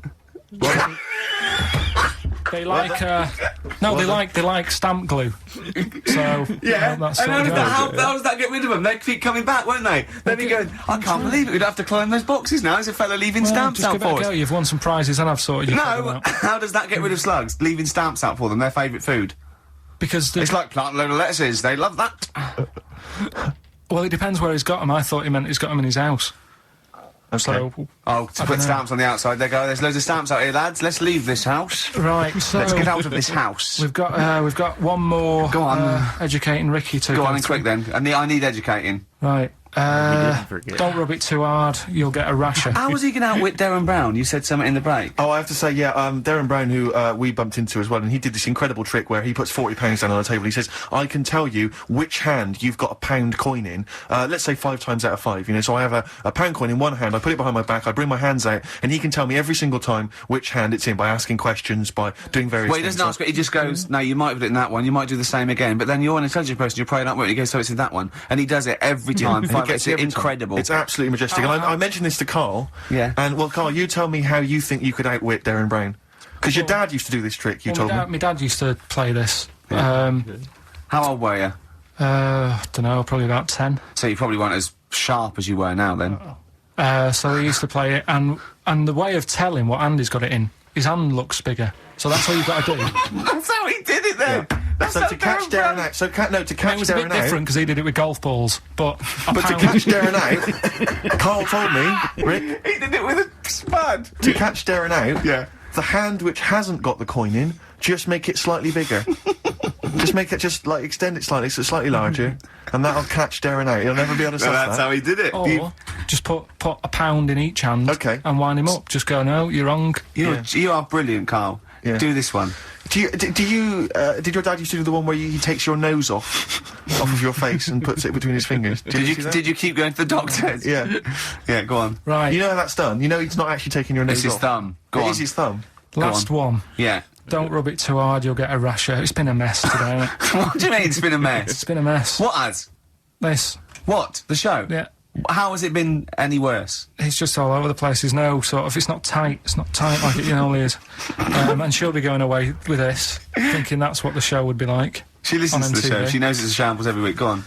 [SPEAKER 4] They like they like stamp glue. So
[SPEAKER 2] Yeah.
[SPEAKER 4] that's
[SPEAKER 2] And
[SPEAKER 4] sort of
[SPEAKER 2] how does that get rid of them? They keep coming back, won't they? They'd be going, I can't believe it. We'd have to climb those boxes now. There's a fella leaving stamps
[SPEAKER 4] just
[SPEAKER 2] out
[SPEAKER 4] give it a
[SPEAKER 2] for
[SPEAKER 4] go.
[SPEAKER 2] us.
[SPEAKER 4] You've won some prizes and I've sorted your problem
[SPEAKER 2] No,
[SPEAKER 4] out.
[SPEAKER 2] how does that get rid of slugs? Leaving stamps out for them, their favourite food.
[SPEAKER 4] Because
[SPEAKER 2] It's like plant a load of lettuces. They love that.
[SPEAKER 4] well, it depends where he's got them. I thought he meant he's got them in his house.
[SPEAKER 3] Okay.
[SPEAKER 4] So
[SPEAKER 2] Oh, to
[SPEAKER 4] I
[SPEAKER 2] put
[SPEAKER 4] dunno.
[SPEAKER 2] stamps on the outside. They go, there's loads of stamps out here, lads. Let's leave this house.
[SPEAKER 4] right, so
[SPEAKER 2] Let's get out of this house.
[SPEAKER 4] we've got one more.
[SPEAKER 2] Go on.
[SPEAKER 4] Educating Ricky to
[SPEAKER 2] Go on and
[SPEAKER 4] through.
[SPEAKER 2] quick then. I need educating.
[SPEAKER 4] Right.
[SPEAKER 1] didn't forget.
[SPEAKER 4] Don't rub it too hard. You'll get a rasher.
[SPEAKER 2] How was he going to outwit Darren Brown? You said something in the break.
[SPEAKER 3] Oh, I have to say, yeah, Darren Brown, who we bumped into as well, and he did this incredible trick where he puts £40 down on the table. He says, I can tell you which hand you've got a £1 coin in, let's say 5 times out of 5, you know, so I have a £1 coin in one hand, I put it behind my back, I bring my hands out, and he can tell me every single time which hand it's in by asking questions, by doing various
[SPEAKER 2] Well, he
[SPEAKER 3] things.
[SPEAKER 2] doesn't ask it, he just goes, no, you might put it in that one, you might do the same again, but then you're an intelligent person, you're probably not working, he goes, so it's in that one, and he does it every time.
[SPEAKER 3] And he gets
[SPEAKER 2] It's
[SPEAKER 3] it every time.
[SPEAKER 2] incredible.
[SPEAKER 3] It's absolutely majestic. And I mentioned this to Karl.
[SPEAKER 2] Yeah.
[SPEAKER 3] And, well, Karl, you tell me how you think you could outwit Darren Brown. Because your dad used to do this trick, you told me.
[SPEAKER 4] My dad used to play this.
[SPEAKER 2] How old were you?
[SPEAKER 4] Don't know, probably about 10.
[SPEAKER 2] So you probably weren't as sharp as you were now then.
[SPEAKER 4] So he used to play it, and the way of telling what hand he's got it in, his hand looks bigger. So that's all you've got to do.
[SPEAKER 2] That's how he did it then! That's
[SPEAKER 3] So
[SPEAKER 2] how
[SPEAKER 3] to catch Darren out, to catch
[SPEAKER 4] It was a bit
[SPEAKER 3] Darren out,
[SPEAKER 4] different because he did it with golf balls, but
[SPEAKER 3] but to catch Darren out, Karl told me, Rick,
[SPEAKER 2] He did it with a spud!
[SPEAKER 3] to catch Darren out,
[SPEAKER 2] Yeah.
[SPEAKER 3] the hand which hasn't got the coin in, just make it slightly bigger. Just make it, extend it slightly, so it's slightly larger, and that'll catch Darren out. He'll never be able to
[SPEAKER 2] Well,
[SPEAKER 3] stop
[SPEAKER 2] that's
[SPEAKER 3] that.
[SPEAKER 2] how he did it.
[SPEAKER 4] or just put £1 in each hand
[SPEAKER 3] Okay.
[SPEAKER 4] and wind him up. Just go, no, you're wrong.
[SPEAKER 2] You are brilliant, Karl.
[SPEAKER 3] Yeah.
[SPEAKER 2] Do this one.
[SPEAKER 3] Did your dad used to do the one where he takes your nose off of your face and puts it between his fingers?
[SPEAKER 2] Did you keep going to the doctors?
[SPEAKER 3] Yeah.
[SPEAKER 2] Yeah, go on.
[SPEAKER 4] Right,
[SPEAKER 3] You know how that's done? You know he's not actually taking your nose
[SPEAKER 2] It's his
[SPEAKER 3] off.
[SPEAKER 2] thumb. Go
[SPEAKER 3] It
[SPEAKER 2] on.
[SPEAKER 3] is his thumb.
[SPEAKER 4] last one.
[SPEAKER 2] Yeah.
[SPEAKER 4] Don't rub it too hard, you'll get a rasher. It's been a mess today, hasn't it?
[SPEAKER 2] What do you mean it's been a mess?
[SPEAKER 4] It's been a mess.
[SPEAKER 2] What has?
[SPEAKER 4] This,
[SPEAKER 2] What? The show?
[SPEAKER 4] yeah.
[SPEAKER 2] How has it been any worse?
[SPEAKER 4] It's just all over the place. There's no sort of... It's not tight like it normally is. And she'll be going away with this, thinking that's what the show would be like.
[SPEAKER 2] She listens
[SPEAKER 4] On
[SPEAKER 2] to the show.
[SPEAKER 4] MTV.
[SPEAKER 2] She knows it's a shambles every week. Go on.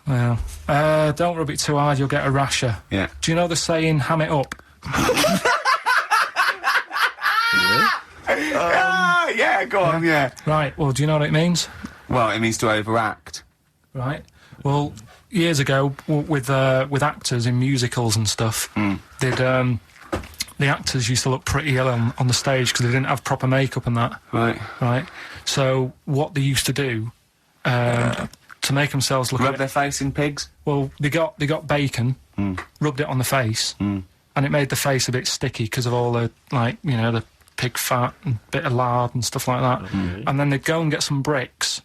[SPEAKER 4] Well, don't rub it too hard, you'll get a rasher.
[SPEAKER 2] Yeah.
[SPEAKER 4] Do you know the saying, ham it up?
[SPEAKER 2] Yeah, go on, yeah.
[SPEAKER 4] Right, well, do you know what it means?
[SPEAKER 2] Well, it means to overact.
[SPEAKER 4] Right. Well, years ago, with actors in musicals and stuff, the actors used to look pretty ill on the stage because they didn't have proper makeup and that.
[SPEAKER 2] Right.
[SPEAKER 4] Right. So what they used to do to make themselves look a
[SPEAKER 2] Rub
[SPEAKER 4] bit,
[SPEAKER 2] their face in pigs?
[SPEAKER 4] well, they got bacon, rubbed it on the face, and it made the face a bit sticky because of all the the pig fat and bit of lard and stuff like that. And then they'd go and get some bricks.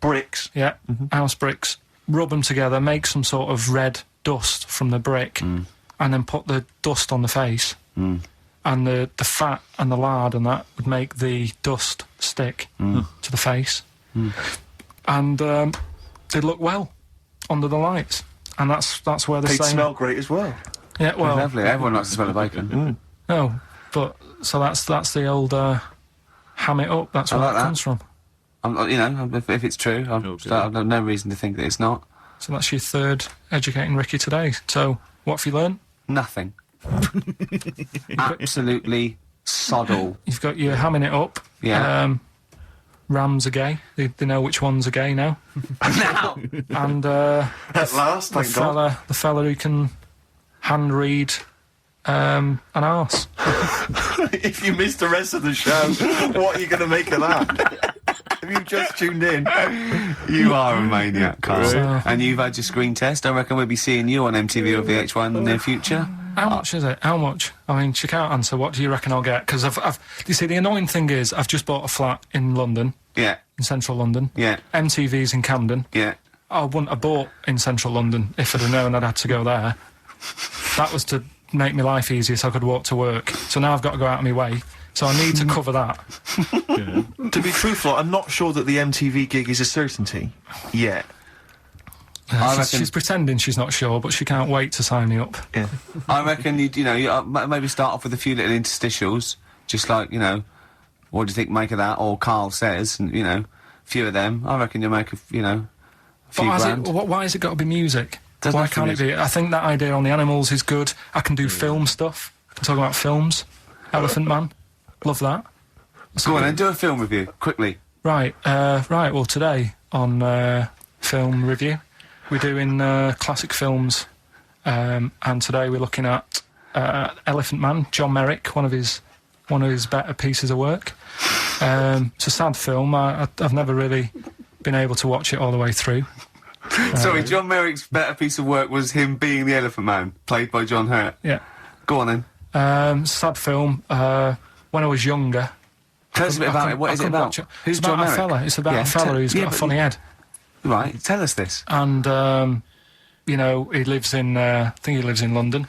[SPEAKER 3] Bricks.
[SPEAKER 4] Yeah, house bricks. Rub them together, make some sort of red dust from the brick, and then put the dust on the face. And the fat and the lard and that would make the dust stick to the face. And they'd look well under the lights. And that's where they're
[SPEAKER 3] They'd
[SPEAKER 4] saying...
[SPEAKER 3] smell great as well.
[SPEAKER 4] Yeah, well...
[SPEAKER 2] Lovely. Everyone likes to smell the bacon.
[SPEAKER 4] No, but... So that's the old... ham it up, that's
[SPEAKER 2] I
[SPEAKER 4] where
[SPEAKER 2] like
[SPEAKER 4] that
[SPEAKER 2] that.
[SPEAKER 4] comes from.
[SPEAKER 2] If it's true, I've no reason to think that it's not.
[SPEAKER 4] So that's your third Educating Ricky today. So what have you learned?
[SPEAKER 2] Nothing. Absolutely sod all.
[SPEAKER 4] You've got your hamming it up.
[SPEAKER 2] Yeah.
[SPEAKER 4] Rams are gay. They know which ones are gay now.
[SPEAKER 2] Now!
[SPEAKER 4] And
[SPEAKER 3] At last,
[SPEAKER 4] the
[SPEAKER 3] thank God.
[SPEAKER 4] fella who can hand read an arse.
[SPEAKER 3] If you missed the rest of the show, what are you going to make of that? If you've just tuned in,
[SPEAKER 2] You are a maniac, Carl.
[SPEAKER 4] So-
[SPEAKER 2] And you've had your screen test. I reckon we'll be seeing you on MTV or VH1 in the near future.
[SPEAKER 4] How much is it? How much? I mean, she can't answer. What do you reckon I'll get? Because you see, the annoying thing is, I've just bought a flat in London,
[SPEAKER 2] Yeah,
[SPEAKER 4] in central London.
[SPEAKER 2] yeah,
[SPEAKER 4] MTV's in Camden.
[SPEAKER 2] yeah.
[SPEAKER 4] I wouldn't have bought in central London if I'd have known I'd had to go there. That was to make my life easier so I could walk to work. So now I've got to go out of my way. So I need to cover that.
[SPEAKER 3] to be truthful, I'm not sure that the MTV gig is a certainty yet.
[SPEAKER 2] I reckon-
[SPEAKER 4] She's pretending she's not sure, but she can't wait to sign me up.
[SPEAKER 3] Yeah.
[SPEAKER 2] I reckon maybe start off with a few little interstitials, just like, what do you think make of that? Or Carl says, and, a few of them. I reckon you'll make a few
[SPEAKER 4] But
[SPEAKER 2] grand.
[SPEAKER 4] why has it got to be music?
[SPEAKER 2] Doesn't
[SPEAKER 4] Why
[SPEAKER 2] have to
[SPEAKER 4] can't
[SPEAKER 2] be
[SPEAKER 4] it be? I think that idea on the animals is good. I can do film stuff. I can talk about films. Elephant Man. Love that.
[SPEAKER 2] Go on then, do a film review, quickly.
[SPEAKER 4] Right, well, today on film review, we're doing classic films, and today we're looking at Elephant Man, John Merrick, one of his better pieces of work. It's a sad film. I've never really been able to watch it all the way through.
[SPEAKER 2] Sorry, John Merrick's better piece of work was him being the Elephant Man, played by John Hurt.
[SPEAKER 4] Yeah.
[SPEAKER 2] Go on then.
[SPEAKER 4] Sad film. When I was younger.
[SPEAKER 2] Tell us a bit about it. What is it about? Who's
[SPEAKER 4] It's
[SPEAKER 2] John
[SPEAKER 4] about a
[SPEAKER 2] Merrick?
[SPEAKER 4] fella. It's about a fella who's got a funny head.
[SPEAKER 2] Right, tell us this.
[SPEAKER 4] And, he lives in, I think he lives in London,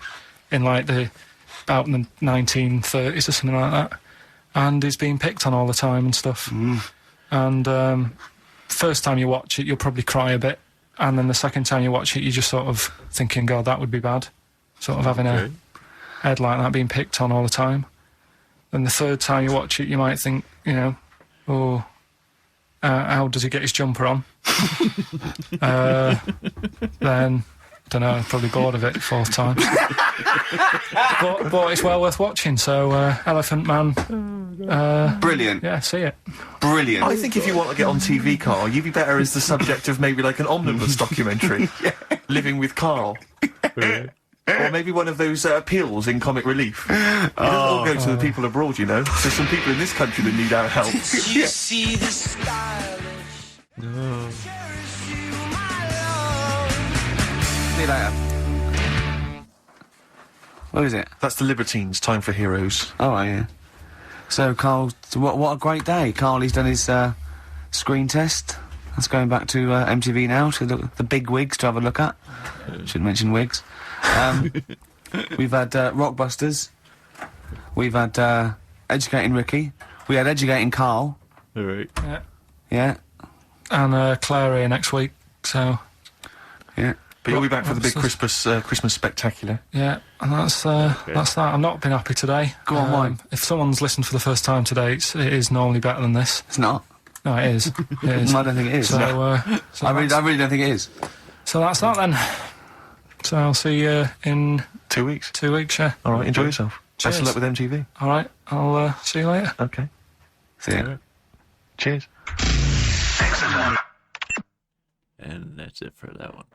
[SPEAKER 4] in like about the 1930s or something like that. And he's being picked on all the time and stuff. And first time you watch it, you'll probably cry a bit. And then the second time you watch it, you're just sort of thinking, God, that would be bad. Sort of having a head like that being picked on all the time. And the third time you watch it, you might think, how does he get his jumper on? Then, I don't know, probably bored of it fourth time. but it's well worth watching, so Elephant Man,
[SPEAKER 2] Brilliant.
[SPEAKER 4] yeah, see it.
[SPEAKER 2] Brilliant.
[SPEAKER 3] I think if you want to get on TV, Carl, you'd be better as the subject of maybe like an omnibus documentary, Living with Carl. Or maybe one of those appeals in Comic Relief. It doesn't all go to the people abroad, There's some people in this country that need our help.
[SPEAKER 5] You see the stylish.
[SPEAKER 2] See you later. What is it?
[SPEAKER 3] That's the Libertines, Time for Heroes.
[SPEAKER 2] Oh, right, yeah. So, Carl, what a great day. Carl, he's done his screen test. That's going back to MTV now, to the big wigs to have a look at. Should mention wigs. We've had Rockbusters. We've had Educating Ricky. We had Educating Carl.
[SPEAKER 1] All right.
[SPEAKER 4] Yeah.
[SPEAKER 2] Yeah,
[SPEAKER 4] And Claire here next week, so
[SPEAKER 2] yeah.
[SPEAKER 3] But you'll be back for the big Christmas spectacular.
[SPEAKER 4] yeah, and that's that. I've not been happy today.
[SPEAKER 2] Go on, why?
[SPEAKER 4] If someone's listened for the first time today, it is normally better than this.
[SPEAKER 2] It's not.
[SPEAKER 4] No, it is. It is.
[SPEAKER 2] I don't think it is.
[SPEAKER 4] So,
[SPEAKER 2] I really don't think it is.
[SPEAKER 4] So that's that then. So I'll see you in
[SPEAKER 3] 2 weeks.
[SPEAKER 4] 2 weeks, yeah.
[SPEAKER 3] All right, enjoy yourself. Best of
[SPEAKER 4] Cheers.
[SPEAKER 3] luck with MTV.
[SPEAKER 4] All right, I'll see you later.
[SPEAKER 3] Okay.
[SPEAKER 2] See ya.
[SPEAKER 3] Cheers.
[SPEAKER 1] And that's it for that one.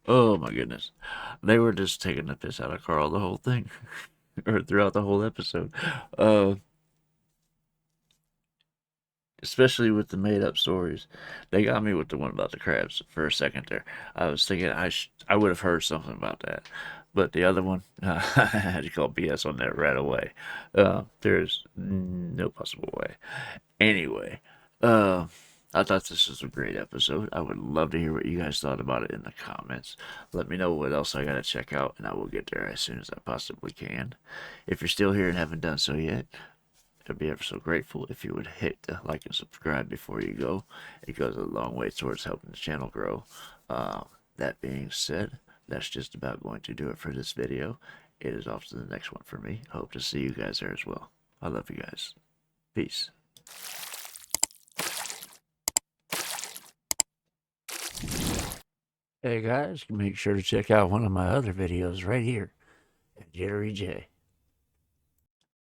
[SPEAKER 1] Oh my goodness. They were just taking the piss out of Carl the whole thing. Or throughout the whole episode. Especially with the made up stories. They got me with the one about the crabs for a second there. I was thinking I would have heard something about that. But the other one, I had to call BS on that right away. There's no possible way. Anyway, I thought this was a great episode. I would love to hear what you guys thought about it in the comments. Let me know what else I gotta check out, and I will get there as soon as I possibly can. If you're still here and haven't done so yet, I'd be ever so grateful if you would hit the like and subscribe before you go. It goes a long way towards helping the channel grow. That being said, that's just about going to do it for this video. It is off to the next one for me. Hope to see you guys there as well. I love you guys. Peace. Hey guys, make sure to check out one of my other videos right here at JitteryJay.